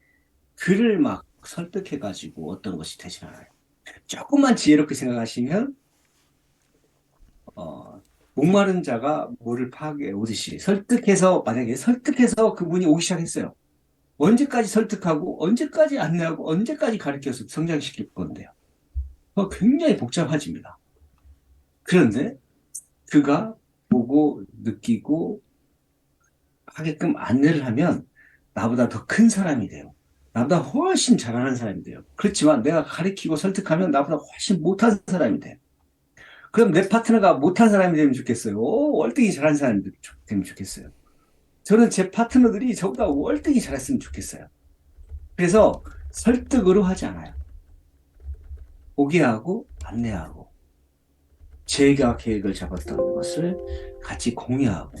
그를 막 설득해가지고 어떤 것이 되지 않아요. 조금만 지혜롭게 생각하시면 목마른 자가 물을 파게 오듯이 만약에 설득해서 그분이 오기 시작했어요. 언제까지 설득하고 언제까지 안내하고 언제까지 가르쳐서 성장시킬 건데요. 굉장히 복잡해집니다. 그런데 그가 보고 느끼고 하게끔 안내를 하면 나보다 더 큰 사람이 돼요. 나보다 훨씬 잘하는 사람이 돼요. 그렇지만 내가 가르치고 설득하면 나보다 훨씬 못한 사람이 돼요. 그럼 내 파트너가 못한 사람이 되면 좋겠어요. 월등히 잘하는 사람이 되면 좋겠어요. 저는 제 파트너들이 저보다 월등히 잘했으면 좋겠어요. 그래서 설득으로 하지 않아요. 오게 하고 안내하고 제가 계획을 잡았던 것을 같이 공유하고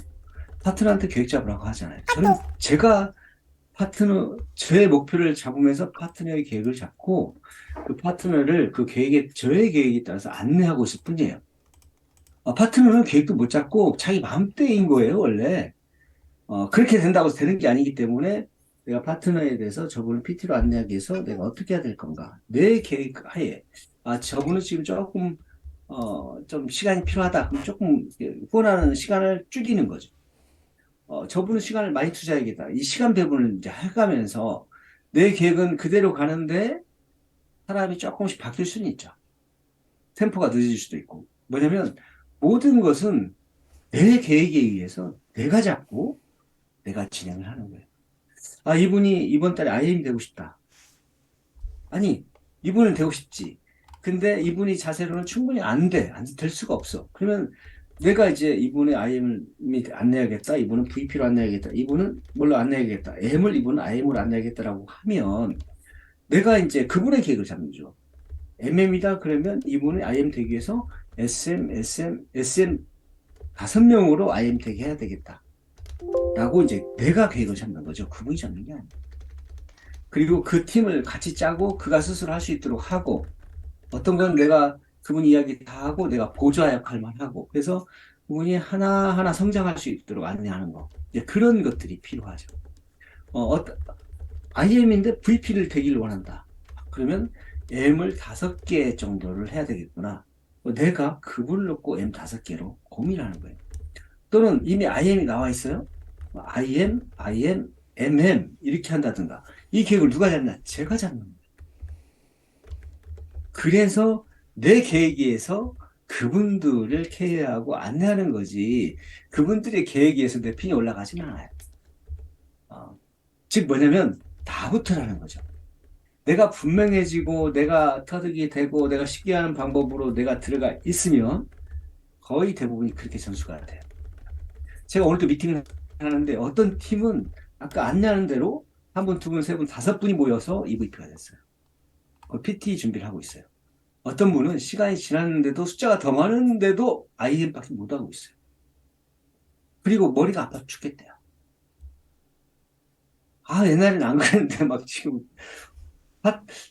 파트너한테 계획 잡으라고 하잖아요. 저는 제가 저의 목표를 잡으면서 파트너의 계획을 잡고 그 파트너를 저의 계획에 따라서 안내하고 있을 뿐이에요. 파트너는 계획도 못 잡고 자기 마음대로인 거예요, 원래. 그렇게 된다고 해서 되는 게 아니기 때문에 내가 파트너에 대해서 저분을 PT로 안내하기 위해서 내가 어떻게 해야 될 건가. 내 계획 하에, 저분은 지금 조금, 좀 시간이 필요하다. 그럼 조금 후원하는 시간을 줄이는 거죠. 저분은 시간을 많이 투자해야겠다. 이 시간 배분을 이제 해가면서 내 계획은 그대로 가는데 사람이 조금씩 바뀔 수는 있죠. 템포가 늦어질 수도 있고. 뭐냐면 모든 것은 내 계획에 의해서 내가 잡고 내가 진행을 하는 거예요. 이분이 이번 달에 IM이 되고 싶다. 아니, 이분은 되고 싶지. 근데 이분이 자세로는 충분히 안 될 수가 없어. 그러면 내가 이제 이분의 IM을 안내야겠다, 이분은 VP로 안내야겠다, 이분은 뭘로 안내야겠다, 이분은 IM으로 안내야겠다라고 하면 내가 이제 그분의 계획을 잡는 거죠. MM이다 그러면 이분의 IM 되기 위해서 SM 5명으로 IM 되게 해야 되겠다. 라고 이제 내가 계획을 잡는 거죠. 그분이 잡는 게 아니에요. 그리고 그 팀을 같이 짜고 그가 스스로 할 수 있도록 하고, 어떤 건 내가 그분 이야기 다 하고 내가 보조화 역할만 하고, 그래서 그분이 하나하나 성장할 수 있도록 안내하는 거. 이제 그런 것들이 필요하죠. IM인데 VP를 되기를 원한다. 그러면 M을 5개 정도를 해야 되겠구나. 내가 그분을 놓고 M 5개로 고민하는 거예요. 또는 이미 IM이 나와 있어요. IM, MM 이렇게 한다든가. 이 계획을 누가 잡냐? 제가 잡는 거예요. 그래서 내 계획에 의해서 그분들을 케어하고 안내하는 거지, 그분들의 계획에 의해서 내 핀이 올라가지는 않아요. 즉 뭐냐면 나부터라는 거죠. 내가 분명해지고 내가 터득이 되고 내가 쉽게 하는 방법으로 내가 들어가 있으면 거의 대부분이 그렇게 전수가 돼요. 제가 오늘도 미팅을 하는데 어떤 팀은 아까 안내하는 대로 한 분, 두 분, 세 분, 5분이 모여서 EVP가 됐어요. PT 준비를 하고 있어요. 어떤 분은 시간이 지났는데도 숫자가 더 많은데도 IM밖에 못하고 있어요. 그리고 머리가 아파 죽겠대요. 옛날에는 안 그랬는데 막 지금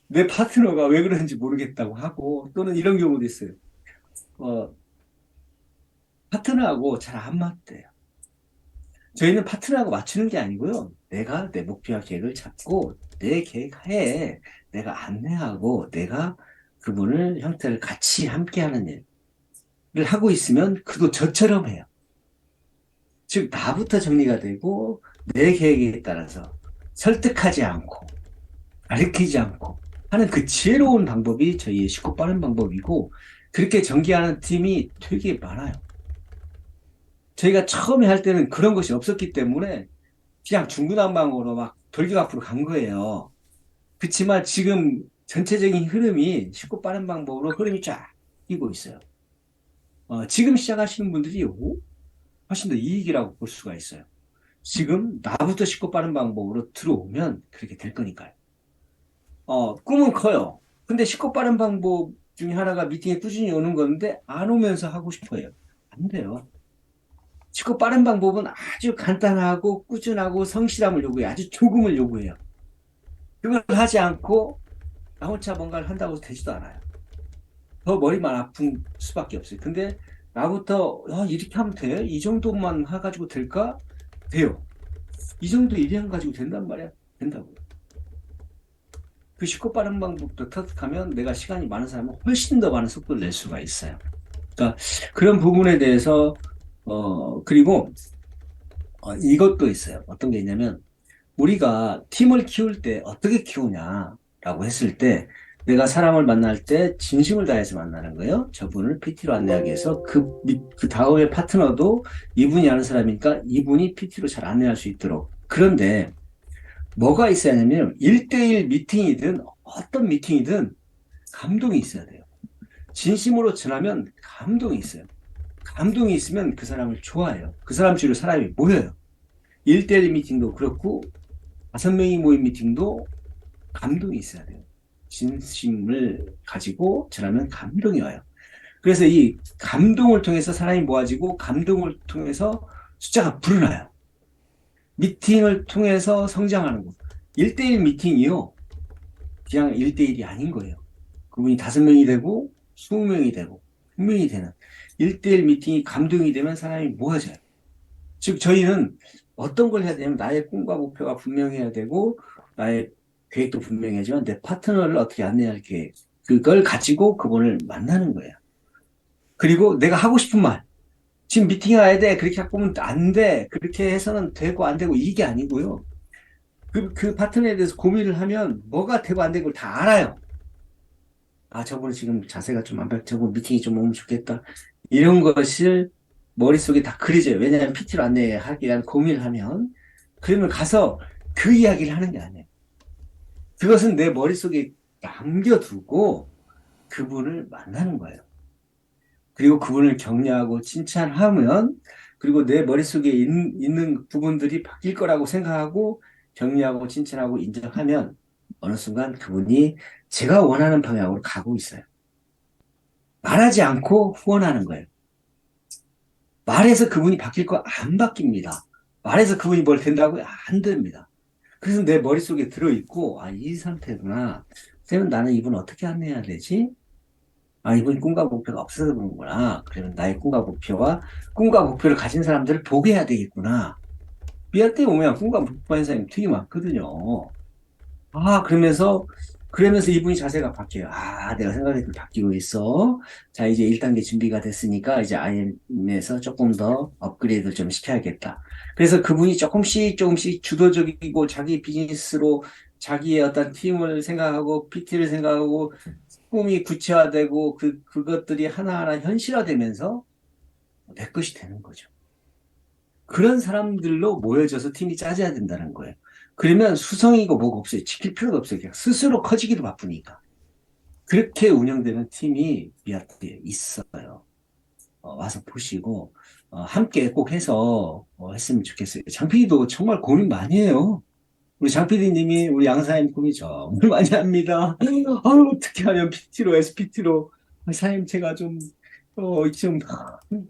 내 파트너가 왜 그러는지 모르겠다고 하고, 또는 이런 경우도 있어요. 파트너하고 잘 안 맞대요. 저희는 파트너하고 맞추는 게 아니고요. 내가 내 목표와 계획을 잡고 내 계획하에 내가 안내하고 내가 그분을 형태를 같이 함께하는 일을 하고 있으면 그도 저처럼 해요. 즉 나부터 정리가 되고 내 계획에 따라서 설득하지 않고 가르치지 않고 하는 그 지혜로운 방법이 저희의 쉽고 빠른 방법이고, 그렇게 전개하는 팀이 되게 많아요. 저희가 처음에 할 때는 그런 것이 없었기 때문에 그냥 중구난방으로 막 돌격 앞으로 간 거예요. 그렇지만 지금 전체적인 흐름이 쉽고 빠른 방법으로 흐름이 쫙 뛰고 있어요. 지금 시작하시는 분들이 훨씬 더 이익이라고 볼 수가 있어요. 지금 나부터 쉽고 빠른 방법으로 들어오면 그렇게 될 거니까요. 꿈은 커요. 근데 쉽고 빠른 방법 중에 하나가 미팅에 꾸준히 오는 건데 안 오면서 하고 싶어요. 안 돼요. 쉽고 빠른 방법은 아주 간단하고 꾸준하고 성실함을 요구해요. 아주 조금을 요구해요. 그걸 하지 않고 나 혼자 뭔가를 한다고 해서 되지도 않아요. 더 머리만 아픈 수밖에 없어요. 근데 나부터 이렇게 하면 돼? 이 정도만 해가지고 될까? 돼요. 이 정도 일량 가지고 된단 말이야. 된다고요. 그 쉽고 빠른 방법도 터득하면 내가 시간이 많은 사람은 훨씬 더 많은 속도를 낼 수가 있어요. 그러니까 그런 부분에 대해서 그리고 이것도 있어요. 어떤 게 있냐면, 우리가 팀을 키울 때 어떻게 키우냐라고 했을 때, 내가 사람을 만날 때 진심을 다해서 만나는 거예요. 저분을 PT로 안내하기 위해서 그 다음에 파트너도 이분이 아는 사람이니까 이분이 PT로 잘 안내할 수 있도록. 그런데 뭐가 있어야 하냐면 1대1 미팅이든 어떤 미팅이든 감동이 있어야 돼요. 진심으로 전하면 감동이 있어요. 감동이 있으면 그 사람을 좋아해요. 그 사람 주위로 사람이 모여요. 1대1 미팅도 그렇고 5명이 모인 미팅도 감동이 있어야 돼요. 진심을 가지고 전하면 감동이 와요. 그래서 이 감동을 통해서 사람이 모아지고, 감동을 통해서 숫자가 불어나요. 미팅을 통해서 성장하는 거. 1대1 미팅이요, 그냥 1대1이 아닌 거예요. 그분이 5명이 되고 20명이 되고 100명이 되는 1대1 미팅이 감동이 되면 사람이 모아져요. 즉 저희는 어떤 걸 해야 되냐면, 나의 꿈과 목표가 분명해야 되고 나의 계획도 분명하지만 내 파트너를 어떻게 안내할 계획, 그걸 가지고 그분을 만나는 거예요. 그리고 내가 하고 싶은 말, 지금 미팅에 와야 돼, 그렇게 하고 보면 안 돼, 그렇게 해서는 되고 안 되고 이게 아니고요. 그 파트너에 대해서 고민을 하면 뭐가 되고 안 되고 다 알아요. 저분 지금 자세가 좀 안 저분 미팅이 좀 오면 좋겠다, 이런 것을 머릿속에 다 그려져요. 왜냐하면 PT로 안내하기 위한 고민을 하면, 그러면 가서 그 이야기를 하는 게 아니에요. 그것은 내 머릿속에 남겨두고 그분을 만나는 거예요. 그리고 그분을 격려하고 칭찬하면, 그리고 내 머릿속에 있는 부분들이 바뀔 거라고 생각하고 격려하고 칭찬하고 인정하면 어느 순간 그분이 제가 원하는 방향으로 가고 있어요. 말하지 않고 후원하는 거예요. 말해서 그분이 바뀔 거 안 바뀝니다. 말해서 그분이 뭘 된다고요? 안 됩니다. 그래서 내 머릿속에 들어있고, 아, 이 상태구나. 그러면 나는 이분 어떻게 안내해야 되지? 아, 이분이 꿈과 목표가 없어서 그런구나. 그러면 나의 꿈과 목표를 가진 사람들을 보게 해야 되겠구나. 삐아때 오면 꿈과 목표 가진 사람이 되게 많거든요. 아, 그러면서 이분이 자세가 바뀌어요. 아, 내가 생각했던 바뀌고 있어. 자, 이제 1단계 준비가 됐으니까 이제 IM에서 조금 더 업그레이드 좀 시켜야겠다. 그래서 그분이 조금씩 주도적이고 자기 비즈니스로 자기의 어떤 팀을 생각하고 PT를 생각하고 꿈이 구체화되고 그것들이 하나하나 현실화되면서 내 것이 되는 거죠. 그런 사람들로 모여져서 팀이 짜져야 된다는 거예요. 그러면 수성이고 뭐가 없어요. 지킬 필요도 없어요. 그냥 스스로 커지기도 바쁘니까. 그렇게 운영되는 팀이 미아트에 있어요. 와서 보시고 함께 꼭 해서 했으면 좋겠어요. 장PD도 정말 고민 많이 해요. 우리 장PD님이 우리 양사님 고민 정말 많이 합니다. 어떻게 하면 PT로 SPT로 사장님 제가 좀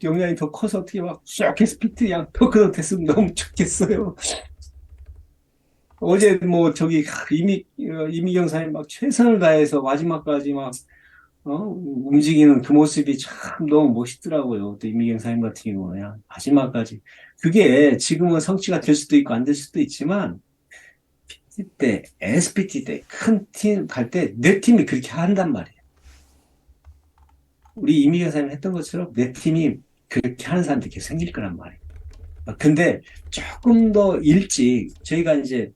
역량이 더 커서 어떻게 막쫙 SPT 양더 됐으면 너무 좋겠어요. 어제 뭐 저기 이미경 사님 막 최선을 다해서 마지막까지 막 움직이는 그 모습이 참 너무 멋있더라고요. 또 이미경 사님 같은 경우는 마지막까지 그게 지금은 성취가 될 수도 있고 안 될 수도 있지만 PT 때 SPT 때 큰 팀 갈 때 내 팀이 그렇게 한단 말이에요. 우리 이미경 사님 했던 것처럼 내 팀이 그렇게 하는 사람들이 계속 생길 거란 말이에요. 근데 조금 더 일찍 저희가 이제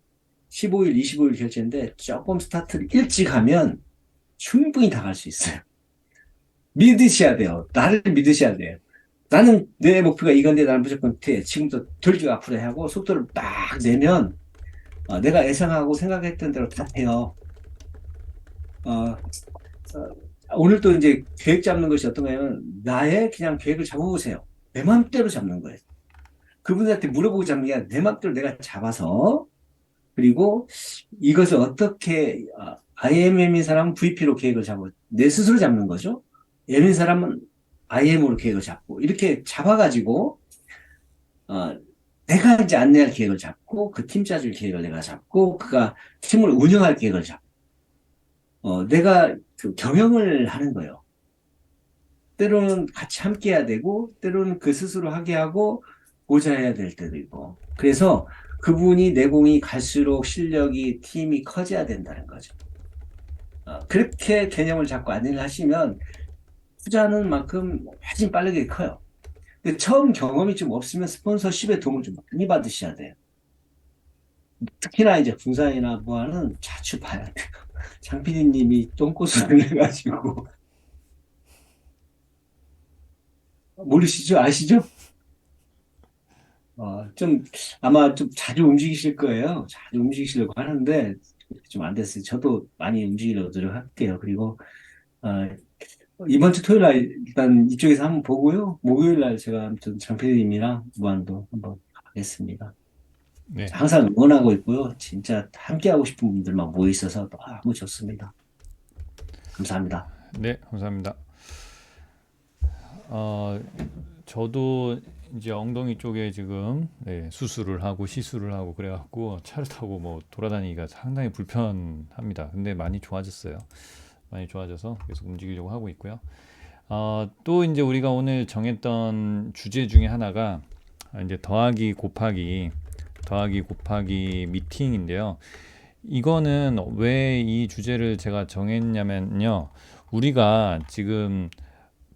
15일, 25일 결제인데 조금 스타트를 일찍 하면 충분히 다 갈 수 있어요. 믿으셔야 돼요. 나를 믿으셔야 돼요. 나는 내 목표가 이건데 나는 무조건 돼. 지금부터 돌기가 앞으로 하고 속도를 막 내면 내가 예상하고 생각했던 대로 다 돼요. 어, 오늘 또 이제 계획 잡는 것이 어떤가요? 나의 그냥 계획을 잡아보세요. 내 맘대로 잡는 거예요. 그분들한테 물어보고 잡는 게 아니라 내 맘대로 내가 잡아서 그리고 이것을 어떻게 IMM인 사람은 VP로 계획을 잡고 내 스스로 잡는 거죠. M인 사람은 IM으로 계획을 잡고 이렇게 잡아가지고 내가 이제 안내할 계획을 잡고 그 팀 짜줄 계획을 내가 잡고 그가 팀을 운영할 계획을 잡고 내가 그 경영을 하는 거예요. 때로는 같이 함께 해야 되고 때로는 그 스스로 하게 하고 보좌해야 될 때도 있고 그래서 그분이 내공이 갈수록 실력이 팀이 커져야 된다는 거죠. 그렇게 개념을 잡고 안내를 하시면 투자하는 만큼 훨씬 빠르게 커요. 근데 처음 경험이 좀 없으면 스폰서십의 도움을 좀 많이 받으셔야 돼요. 특히나 이제 군산이나 뭐하는 자주 봐야 돼요. 장 PD님이 똥꼬수를 해가지고 모르시죠? 아시죠? 아마 좀 자주 움직이실 거예요. 자주 움직이시려고 하는데, 좀 안 됐어요. 저도 많이 움직이려고 노력할게요. 그리고, 이번 주 토요일 날 일단 이쪽에서 한번 보고요. 목요일 날 제가 아무튼 장PD님이랑 무한도 한번 가겠습니다. 네. 항상 응원하고 있고요. 진짜 함께하고 싶은 분들만 모여 있어서 너무 좋습니다. 감사합니다. 네, 감사합니다. 저도 이제 엉덩이 쪽에 지금 수술을 하고 시술을 하고 그래갖고 차를 타고 뭐 돌아다니기가 상당히 불편합니다. 근데 많이 좋아졌어요. 많이 좋아져서 계속 움직이려고 하고 있고요. 또 이제 우리가 오늘 정했던 주제 중에 하나가 이제 더하기 곱하기 미팅인데요. 이거는 왜 이 주제를 제가 정했냐면요. 우리가 지금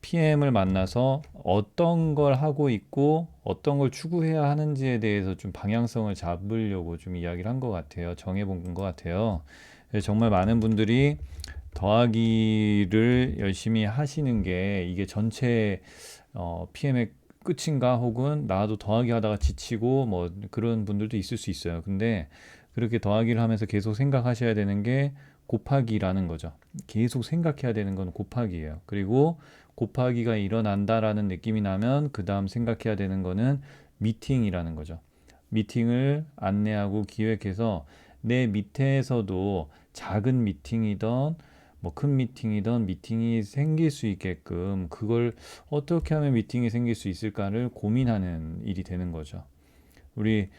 PM을 만나서 어떤 걸 하고 있고 어떤 걸 추구해야 하는지에 대해서 좀 방향성을 잡으려고 좀 이야기를 한 것 같아요. 정해본 것 같아요. 정말 많은 분들이 더하기를 열심히 하시는 게 이게 전체 PM의 끝인가 혹은 나도 더하기 하다가 지치고 뭐 그런 분들도 있을 수 있어요. 근데 그렇게 더하기를 하면서 계속 생각하셔야 되는 게 곱하기라는 거죠. 계속 생각해야 되는 건 곱하기예요. 그리고 곱하기가 일어난다라는 느낌이 나면 그 다음 생각해야 되는 거는 미팅이라는 거죠. 미팅을 안내하고 기획해서 내 밑에서도 작은 미팅이던 뭐 큰 미팅이던 미팅이 생길 수 있게끔 그걸 어떻게 하면 미팅이 생길 수 있을까를 고민하는 일이 되는 거죠. 우리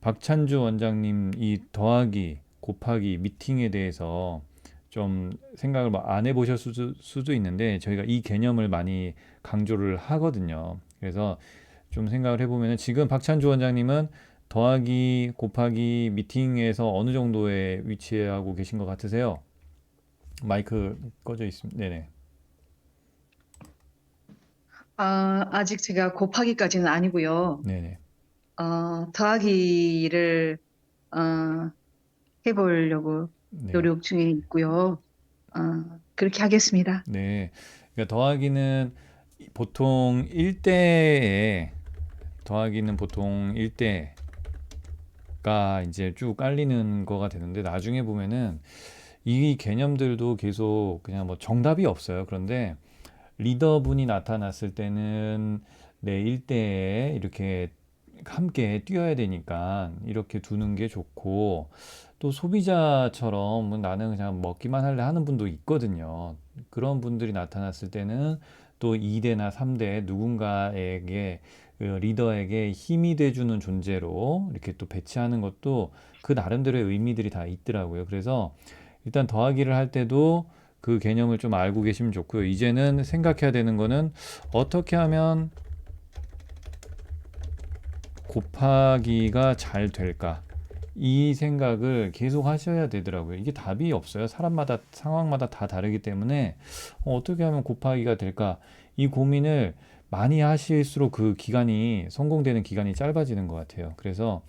박찬주 원장님 이 더하기, 곱하기, 미팅에 대해서 좀 생각을 안 해보셨을 수도 있는데 저희가 이 개념을 많이 강조를 하거든요. 그래서 좀 생각을 해보면 지금 박찬주 원장님은 더하기, 곱하기, 미팅에서 어느 정도의 위치하고 계신 것 같으세요? 마이크 꺼져 있습니다. 네네. 아직 제가 곱하기까지는 아니고요. 네네. 더하기를 해보려고 네. 노력 중에 있고요. 그렇게 하겠습니다. 네. 그러니까 보통 1대에 더하기는 보통 1대가 이제 쭉 깔리는 거가 되는데 나중에 보면은 이 개념들도 계속 그냥 뭐 정답이 없어요. 그런데 리더분이 나타났을 때는 내 1대에 이렇게 함께 뛰어야 되니까 이렇게 두는 게 좋고 또 소비자처럼 뭐 나는 그냥 먹기만 할래 하는 분도 있거든요. 그런 분들이 나타났을 때는 또 2대나 3대 누군가에게 그 리더에게 힘이 돼주는 존재로 이렇게 또 배치하는 것도 그 나름대로의 의미들이 다 있더라고요. 그래서 일단 더하기를 할 때도 그 개념을 좀 알고 계시면 좋고요. 이제는 생각해야 되는 거는 어떻게 하면 곱하기가 잘 될까? 이 생각을 계속 하셔야 되더라고요. 이게 답이 없어요. 사람마다, 상황마다 다 다르기 때문에 어떻게 하면 곱하기가 될까? 이 고민을 많이 하실수록 그 기간이, 성공되는 기간이 짧아지는 것 같아요. 그래서,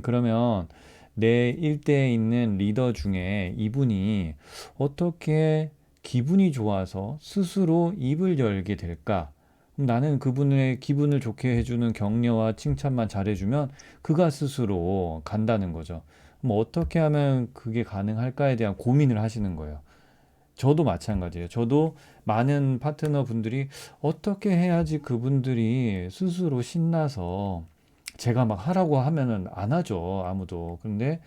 그러면 내 일대에 있는 리더 중에 이분이 어떻게 기분이 좋아서 스스로 입을 열게 될까? 그럼 나는 그분의 기분을 좋게 해주는 격려와 칭찬만 잘해주면 그가 스스로 간다는 거죠. 그럼 어떻게 하면 그게 가능할까에 대한 고민을 하시는 거예요. 저도 마찬가지예요. 저도 많은 파트너 분들이 어떻게 해야지 그분들이 스스로 신나서 제가 막 하라고 하면은 안 하죠. 아무도. 근데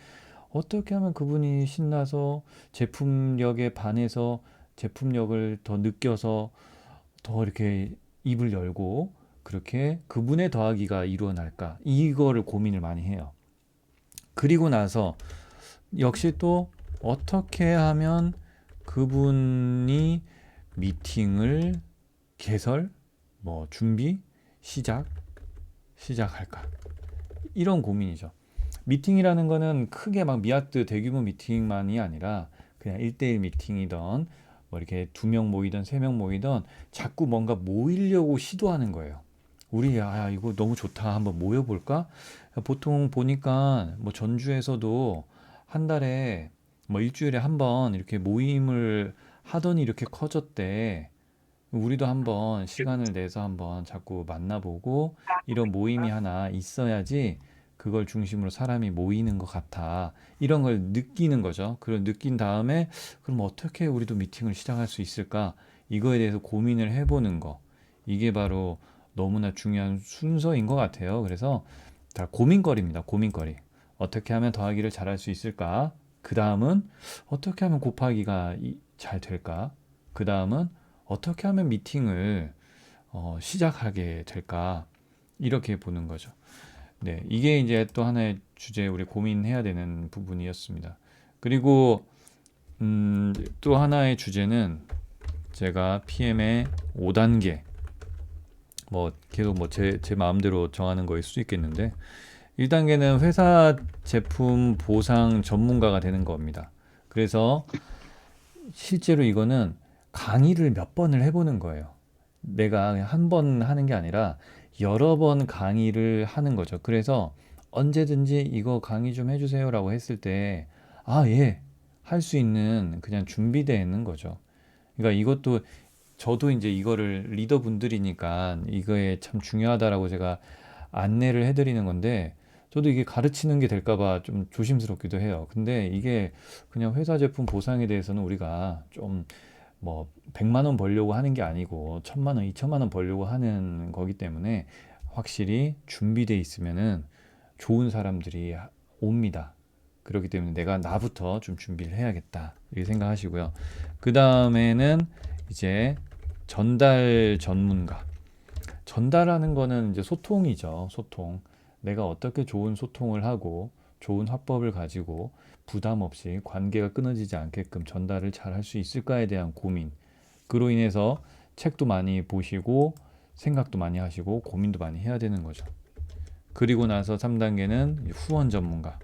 어떻게 하면 그분이 신나서 제품력에 반해서 제품력을 더 느껴서 더 이렇게 입을 열고 그렇게 그분의 더하기가 이루어날까? 이거를 고민을 많이 해요. 그리고 나서 역시 또 어떻게 하면 그분이 미팅을 개설, 뭐 준비, 시작할까? 이런 고민이죠. 미팅이라는 거는 크게 막 미약드 대규모 미팅만이 아니라 그냥 1대1 미팅이던 뭐 이렇게 2명 모이던 3명 모이던 자꾸 뭔가 모이려고 시도하는 거예요. 우리 이거 너무 좋다. 한번 모여볼까? 보통 보니까 뭐 전주에서도 한 달에 뭐 일주일에 한 번 이렇게 모임을 하더니 이렇게 커졌대. 우리도 한번 시간을 내서 한번 자꾸 만나보고 이런 모임이 하나 있어야지 그걸 중심으로 사람이 모이는 것 같아. 이런 걸 느끼는 거죠. 그걸 느낀 다음에 그럼 어떻게 우리도 미팅을 시작할 수 있을까? 이거에 대해서 고민을 해보는 거. 이게 바로 너무나 중요한 순서인 것 같아요. 그래서 다 고민거리입니다. 고민거리. 어떻게 하면 더하기를 잘할 수 있을까? 그 다음은 어떻게 하면 곱하기가 잘 될까? 그 다음은 어떻게 하면 미팅을 시작하게 될까? 이렇게 보는 거죠. 네, 이게 이제 또 하나의 주제 우리 고민해야 되는 부분이었습니다. 그리고 또 하나의 주제는 제가 PM의 5단계 뭐 계속 뭐 제 마음대로 정하는 거일 수도 있겠는데 1단계는 회사 제품 보상 전문가가 되는 겁니다. 그래서 실제로 이거는 강의를 몇 번을 해보는 거예요. 내가 한 번 하는 게 아니라 여러 번 강의를 하는 거죠. 그래서 언제든지 이거 강의 좀 해주세요라고 했을 때, 예, 할 수 있는 그냥 준비되어 있는 거죠. 그러니까 이것도 저도 이제 이거를 리더분들이니까 이거에 참 중요하다라고 제가 안내를 해드리는 건데, 저도 이게 가르치는 게 될까봐 좀 조심스럽기도 해요. 근데 이게 그냥 회사 제품 보상에 대해서는 우리가 좀 뭐 100만 원 벌려고 하는 게 아니고 1000만 원, 2000만 원 벌려고 하는 거기 때문에 확실히 준비돼 있으면은 좋은 사람들이 옵니다. 그렇기 때문에 내가 나부터 좀 준비를 해야겠다. 이렇게 생각하시고요. 그 다음에는 이제 전달 전문가. 전달하는 거는 이제 소통이죠. 소통. 내가 어떻게 좋은 소통을 하고 좋은 화법을 가지고 부담 없이 관계가 끊어지지 않게끔 전달을 잘 할 수 있을까에 대한 고민. 그로 인해서 책도 많이 보시고 생각도 많이 하시고 고민도 많이 해야 되는 거죠. 그리고 나서 3단계는 후원 전문가.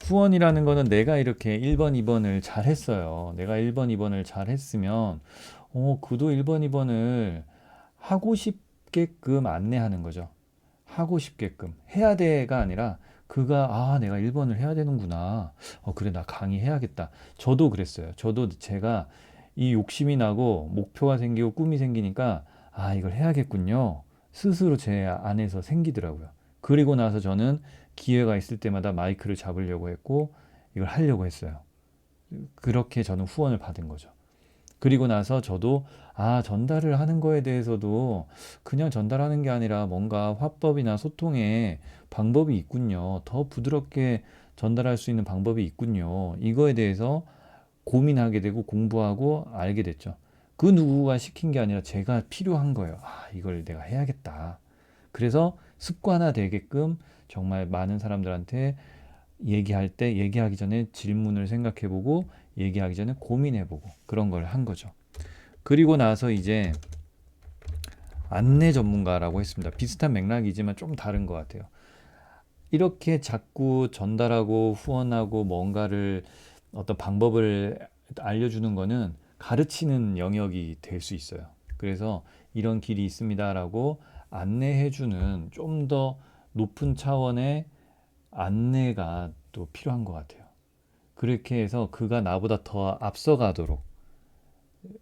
후원이라는 거는 내가 이렇게 1번, 2번을 잘 했어요. 내가 1번, 2번을 잘 했으면 그도 1번, 2번을 하고 싶게끔 안내하는 거죠. 하고 싶게끔. 해야 돼가 아니라 그가 내가 1번을 해야 되는구나. 그래, 나 강의해야겠다. 저도 그랬어요. 저도 제가 이 욕심이 나고 목표가 생기고 꿈이 생기니까 이걸 해야겠군요. 스스로 제 안에서 생기더라고요. 그리고 나서 저는 기회가 있을 때마다 마이크를 잡으려고 했고 이걸 하려고 했어요. 그렇게 저는 후원을 받은 거죠. 그리고 나서 저도 전달을 하는 거에 대해서도 그냥 전달하는 게 아니라 뭔가 화법이나 소통에 방법이 있군요. 더 부드럽게 전달할 수 있는 방법이 있군요. 이거에 대해서 고민하게 되고 공부하고 알게 됐죠. 그 누구가 시킨 게 아니라 제가 필요한 거예요. 이걸 내가 해야겠다. 그래서 습관화 되게끔 정말 많은 사람들한테 얘기할 때 얘기하기 전에 질문을 생각해보고 얘기하기 전에 고민해보고 그런 걸 한 거죠. 그리고 나서 이제 안내 전문가라고 했습니다. 비슷한 맥락이지만 좀 다른 것 같아요. 이렇게 자꾸 전달하고 후원하고 뭔가를 어떤 방법을 알려주는 거는 가르치는 영역이 될 수 있어요. 그래서 이런 길이 있습니다라고 안내해주는 좀 더 높은 차원의 안내가 또 필요한 것 같아요. 그렇게 해서 그가 나보다 더 앞서가도록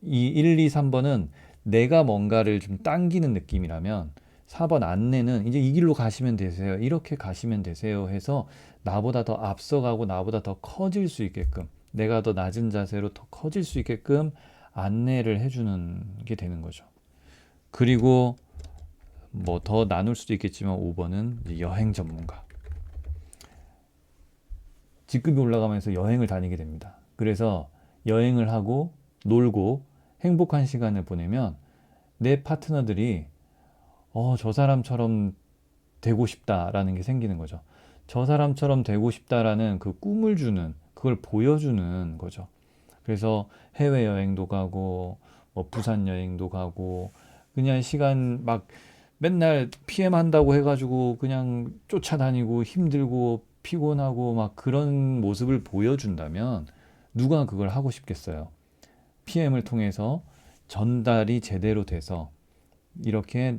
이 1, 2, 3번은 내가 뭔가를 좀 당기는 느낌이라면 4번 안내는 이제 이 길로 가시면 되세요. 이렇게 가시면 되세요 해서 나보다 더 앞서가고 나보다 더 커질 수 있게끔 내가 더 낮은 자세로 더 커질 수 있게끔 안내를 해주는 게 되는 거죠. 그리고 뭐 더 나눌 수도 있겠지만 5번은 여행 전문가. 직급이 올라가면서 여행을 다니게 됩니다. 그래서 여행을 하고 놀고 행복한 시간을 보내면 내 파트너들이 저 사람처럼 되고 싶다라는 게 생기는 거죠. 저 사람처럼 되고 싶다라는 그 꿈을 주는 그걸 보여주는 거죠. 그래서 해외여행도 가고 뭐 부산 여행도 가고 그냥 시간 막 맨날 PM 한다고 해가지고 그냥 쫓아다니고 힘들고 피곤하고 막 그런 모습을 보여준다면 누가 그걸 하고 싶겠어요. PM을 통해서 전달이 제대로 돼서 이렇게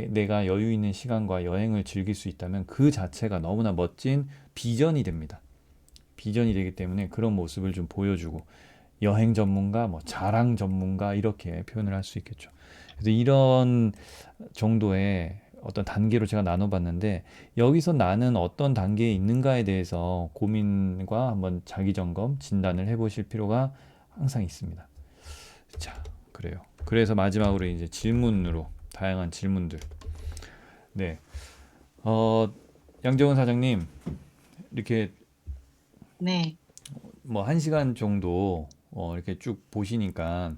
내가 여유 있는 시간과 여행을 즐길 수 있다면 그 자체가 너무나 멋진 비전이 됩니다. 비전이 되기 때문에 그런 모습을 좀 보여주고 여행 전문가, 뭐 자랑 전문가 이렇게 표현을 할 수 있겠죠. 그래서 이런 정도의 어떤 단계로 제가 나눠봤는데 여기서 나는 어떤 단계에 있는가에 대해서 고민과 한번 자기 점검, 진단을 해보실 필요가 항상 있습니다. 자, 그래요. 그래서 마지막으로 이제 질문으로 다양한 질문들. 네, 양정은 사장님 이렇게 네. 뭐 1시간 정도 이렇게 쭉 보시니까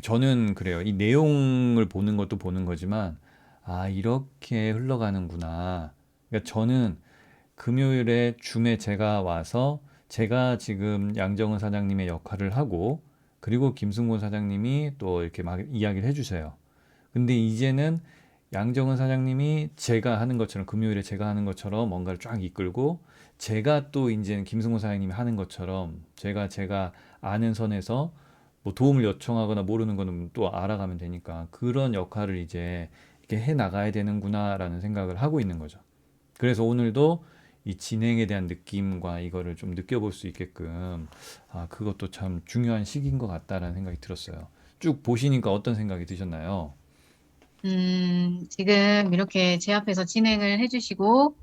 저는 그래요. 이 내용을 보는 것도 보는 거지만 이렇게 흘러가는구나. 그러니까 저는 금요일에 줌에 제가 와서 제가 지금 양정은 사장님의 역할을 하고 그리고 김승곤 사장님이 또 이렇게 막 이야기를 해주세요. 근데 이제는 양정은 사장님이 제가 하는 것처럼 금요일에 제가 하는 것처럼 뭔가를 쫙 이끌고 제가 또 이제는 김승곤 사장님이 하는 것처럼 제가 아는 선에서 뭐 도움을 요청하거나 모르는 거는 또 알아가면 되니까 그런 역할을 이제 이렇게 해 나가야 되는구나라는 생각을 하고 있는 거죠. 그래서 오늘도 이 진행에 대한 느낌과 이거를 좀 느껴볼 수 있게끔 그것도 참 중요한 시기인 것 같다라는 생각이 들었어요. 쭉 보시니까 어떤 생각이 드셨나요? 지금 이렇게 제 앞에서 진행을 해주시고,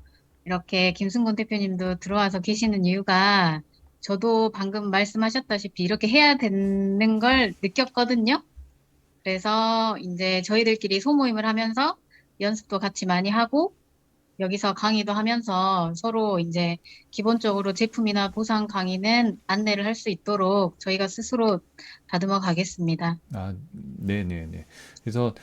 이렇게 김승곤 대표님도 들어와서 계시는 이유가 저도 방금 말씀하셨다시피 이렇게 해야 되는 걸 느꼈거든요. 그래서 이제 저희들끼리 소모임을 하면서 연습도 같이 많이 하고 여기서 강의도 하면서 서로 이제 기본적으로 제품이나 보상 강의는 안내를 할 수 있도록 저희가 스스로 다듬어 가겠습니다. 아, 네네네. 그래서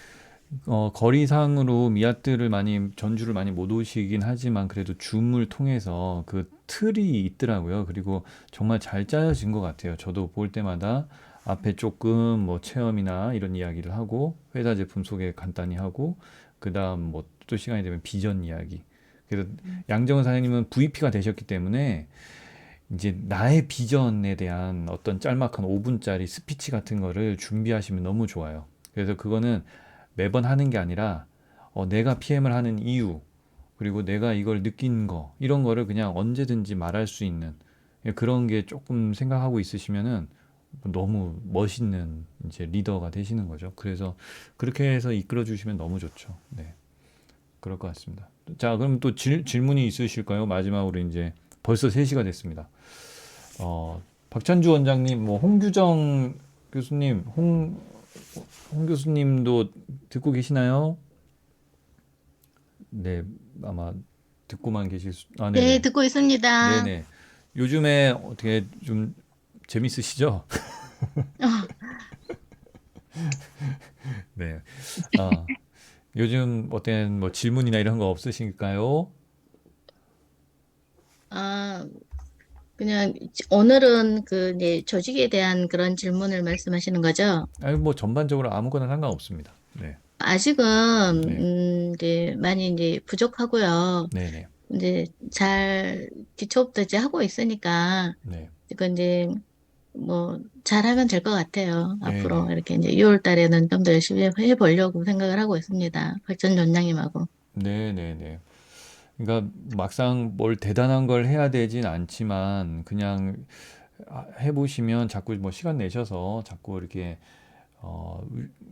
거리상으로 미아뜨를 많이 전주를 많이 못 오시긴 하지만 그래도 줌을 통해서 그 틀이 있더라고요. 그리고 정말 잘 짜여진 것 같아요. 저도 볼 때마다 앞에 조금 뭐 체험이나 이런 이야기를 하고 회사 제품 소개 간단히 하고 그다음 뭐 또 시간이 되면 비전 이야기. 그래서 양정은 사장님은 VP가 되셨기 때문에 이제 나의 비전에 대한 어떤 짤막한 5분짜리 스피치 같은 거를 준비하시면 너무 좋아요. 그래서 그거는 매번 하는 게 아니라 내가 PM을 하는 이유 그리고 내가 이걸 느낀 거 이런 거를 그냥 언제든지 말할 수 있는 그런 게 조금 생각하고 있으시면은 너무 멋있는 이제 리더가 되시는 거죠. 그래서 그렇게 해서 이끌어 주시면 너무 좋죠. 네. 그럴 것 같습니다. 자, 그럼 또 질문이 있으실까요? 마지막으로 이제 벌써 3시가 됐습니다. 박찬주 원장님, 뭐 홍규정 교수님, 홍 교수님도 듣고 계시나요? 네, 아마 듣고만 계실 수, 네, 네네. 듣고 있습니다. 네네. 요즘에 어떻게 좀 재밌으시죠? 네. 아, 요즘 어떤 뭐 질문이나 이런 거 없으실까요? 아, 그냥 오늘은 그 이제 조직에 대한 그런 질문을 말씀하시는 거죠? 아니, 뭐 전반적으로 아무거나 상관없습니다. 네. 아직은 네. 이제 많이 이제 부족하고요. 네네. 이제 잘 기초부터 이제 하고 있으니까 네. 이거 이제 뭐 잘하면 될 것 같아요. 앞으로 네네. 이렇게 이제 6월 달에는 좀 더 열심히 해보려고 생각을 하고 있습니다. 박전 원장님하고. 네네네. 그러니까 막상 뭘 대단한 걸 해야 되진 않지만 그냥 해보시면 자꾸 뭐 시간 내셔서 자꾸 이렇게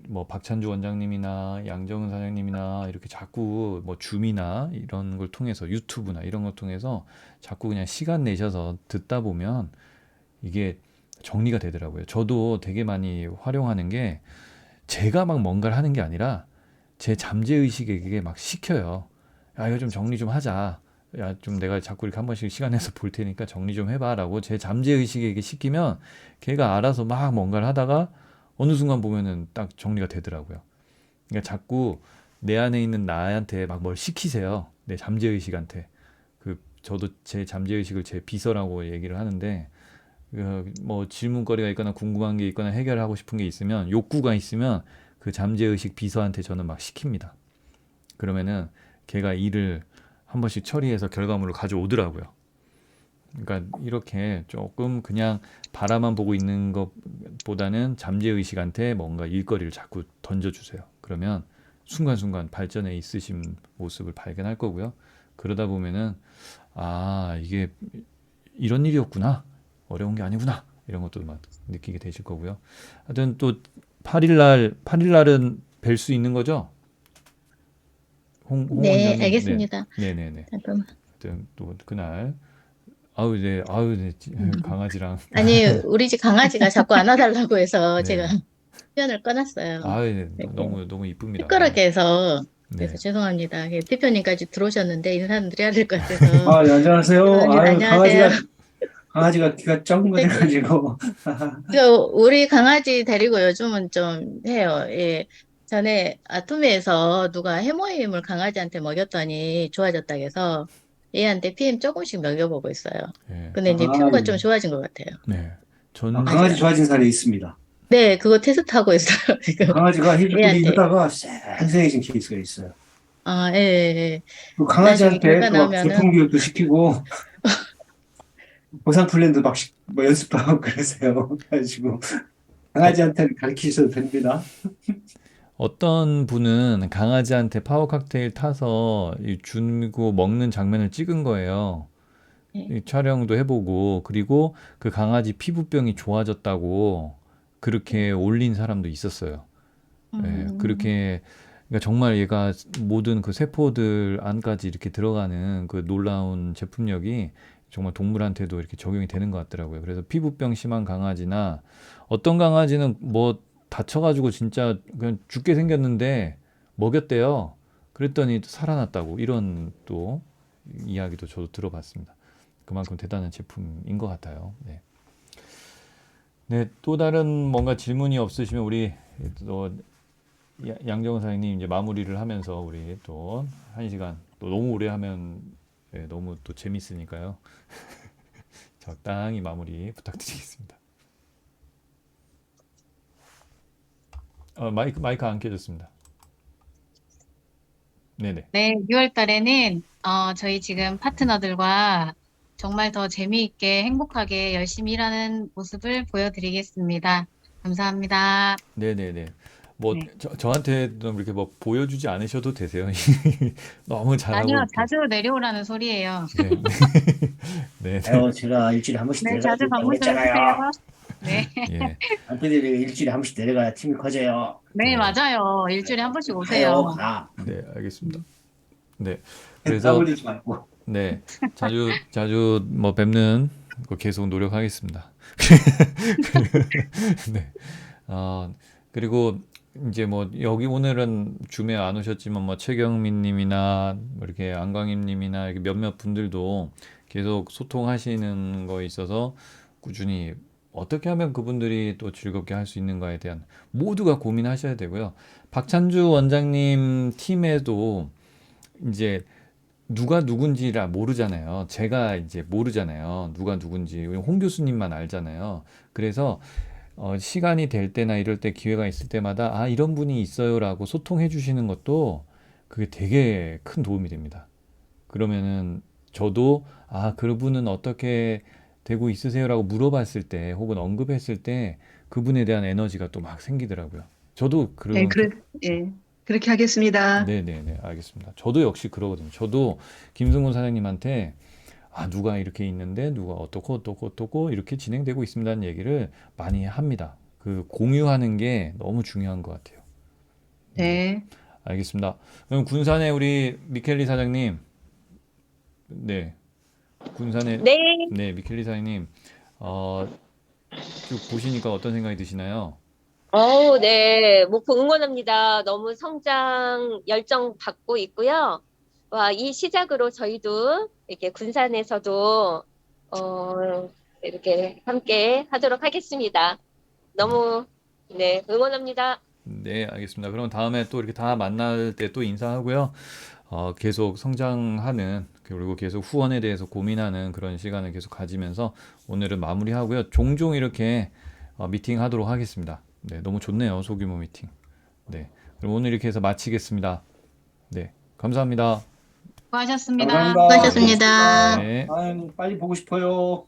뭐 박찬주 원장님이나 양정은 사장님이나 이렇게 자꾸 뭐 줌이나 이런 걸 통해서 유튜브나 이런 걸 통해서 자꾸 그냥 시간 내셔서 듣다 보면 이게 정리가 되더라고요. 저도 되게 많이 활용하는 게 제가 막 뭔가를 하는 게 아니라 제 잠재의식에게 막 시켜요. 야, 이거 좀 정리 좀 하자. 야, 좀 내가 자꾸 이렇게 한 번씩 시간 내서 볼 테니까 정리 좀 해봐라고 제 잠재의식에게 시키면 걔가 알아서 막 뭔가를 하다가 어느 순간 보면은 딱 정리가 되더라고요. 그러니까 자꾸 내 안에 있는 나한테 막 뭘 시키세요. 내 잠재의식한테. 저도 제 잠재의식을 제 비서라고 얘기를 하는데 뭐 질문거리가 있거나 궁금한 게 있거나 해결하고 싶은 게 있으면 욕구가 있으면 그 잠재의식 비서한테 저는 막 시킵니다. 그러면은 걔가 일을 한 번씩 처리해서 결과물을 가져오더라고요. 그러니까 이렇게 조금 그냥 바라만 보고 있는 것보다는 잠재의식한테 뭔가 일거리를 자꾸 던져주세요. 그러면 순간순간 발전에 있으신 모습을 발견할 거고요. 그러다 보면은 이게 이런 일이었구나. 어려운 게 아니구나. 이런 것도 막 느끼게 되실 거고요. 하여튼 또 8일날은 뵐 수 있는 거죠? 홍 네, 원장님. 알겠습니다. 네네네. 잠깐만. 하여튼 또 그날 네, 강아지랑 아니, 우리 집 강아지가 자꾸 안아달라고 해서 제가 네. 표현을 꺼놨어요. 네, 이렇게 너무 이쁩니다. 시끄럽게 해서 그래서 네. 죄송합니다. 대표님까지 들어오셨는데 인사는 드려야 될 것 같아서. 네, 안녕하세요. 안녕하세요. 강아지가 귀가 쫑긋 해가지고. 우리 강아지 데리고 요즘은 좀 해요. 예. 전에 아토미에서 누가 해모임을 강아지한테 먹였더니 좋아졌다고 해서 얘한테 PM 조금씩 먹여보고 있어요. 예. 근데 이제 피부가 좀 좋아진 것 같아요. 네. 강아지 아직, 좋아진 사례 있습니다. 네, 그거 테스트하고 있어요, 지금. 강아지가 히브리 얘한테. 하다가 쌩쌩해진 케이스가 있어요. 예, 예. 그 나중에 강아지한테 결과 또 막 제품 나오면은, 교육도 시키고 보상 플랜도 막 뭐 연습도 하고 그러세요. 그래가지고 강아지한테는 가르치셔도 됩니다. 어떤 분은 강아지한테 파워 칵테일 타서 주고 먹는 장면을 찍은 거예요. 예. 이 촬영도 해보고 그리고 그 강아지 피부병이 좋아졌다고 그렇게 올린 사람도 있었어요. 그렇게 그러니까 정말 얘가 모든 그 세포들 안까지 이렇게 들어가는 그 놀라운 제품력이 정말 동물한테도 이렇게 적용이 되는 것 같더라고요. 그래서 피부병 심한 강아지나 어떤 강아지는 뭐 다쳐가지고 진짜 그냥 죽게 생겼는데 먹였대요. 그랬더니 또 살아났다고 이런 또 이야기도 저도 들어봤습니다. 그만큼 대단한 제품인 것 같아요. 네. 네, 또 다른 뭔가 질문이 없으시면 우리 또 양정은 사장님 이제 마무리를 하면서 우리 또 1시간 또 너무 오래 하면 네, 너무 또 재밌으니까요. 적당히 마무리 부탁드리겠습니다. 마이크 안 켜졌습니다. 네네. 네, 6월 달에는 저희 지금 파트너들과 정말 더 재미있게 행복하게 열심히 일하는 모습을 보여드리겠습니다. 감사합니다. 네네네. 뭐 네. 저한테 좀 이렇게 뭐 보여주지 않으셔도 되세요. 너무 잘하고 아니요, 있고. 자주 내려오라는 소리예요. 네. 네. 네. 아유, 제가 일주일에 한 번씩 네, 내려가야 자주 된다고 방문 좀 그랬잖아요. 해주세요. 네, 예. 안토니들이 일주일에 한 번씩 내려가야 팀이 커져요. 네, 네. 맞아요. 일주일에 한 번씩 가요, 오세요. 가. 네, 알겠습니다. 네. 땀 그래서 흘리지 말고. 네. 자주 뭐 뵙는 거 계속 노력하겠습니다. 네. 그리고 이제 뭐 여기 오늘은 줌에 안 오셨지만 뭐 최경민 님이나 뭐 이렇게 안광임 님이나 이렇게 몇몇 분들도 계속 소통하시는 거에 있어서 꾸준히 어떻게 하면 그분들이 또 즐겁게 할 수 있는가에 대한 모두가 고민하셔야 되고요. 박찬주 원장님 팀에도 이제 누가 누군지를 모르잖아요. 제가 이제 모르잖아요. 누가 누군지. 홍 교수님만 알잖아요. 그래서 시간이 될 때나 이럴 때 기회가 있을 때마다 아, 이런 분이 있어요라고 소통해 주시는 것도 그게 되게 큰 도움이 됩니다. 그러면은 저도 아, 그분은 어떻게 되고 있으세요라고 물어봤을 때 혹은 언급했을 때 그분에 대한 에너지가 또 막 생기더라고요. 저도 네, 그런 예, 그렇게 하겠습니다. 네네네, 알겠습니다. 저도 역시 그러거든요. 저도 김승곤 사장님한테 아, 누가 이렇게 있는데 누가 어떻고 이렇게 진행되고 있습니다는 얘기를 많이 합니다. 그 공유하는 게 너무 중요한 것 같아요. 네. 알겠습니다. 그럼 군산의 우리 미켈리 사장님, 네, 군산의 네, 네, 미켈리 사장님, 쭉 보시니까 어떤 생각이 드시나요? 네, 목포 응원합니다. 너무 성장 열정 받고 있고요. 와, 이 시작으로 저희도 이렇게 군산에서도 이렇게 함께 하도록 하겠습니다. 너무 네, 응원합니다. 네, 알겠습니다. 그럼 다음에 또 이렇게 다 만날 때 또 인사하고요. 계속 성장하는 그리고 계속 후원에 대해서 고민하는 그런 시간을 계속 가지면서 오늘은 마무리하고요. 종종 이렇게 미팅하도록 하겠습니다. 네, 너무 좋네요. 소규모 미팅. 네, 그럼 오늘 이렇게 해서 마치겠습니다. 네, 감사합니다. 수고하셨습니다. 감사합니다. 수고하셨습니다. 네. 아유, 빨리 보고 싶어요.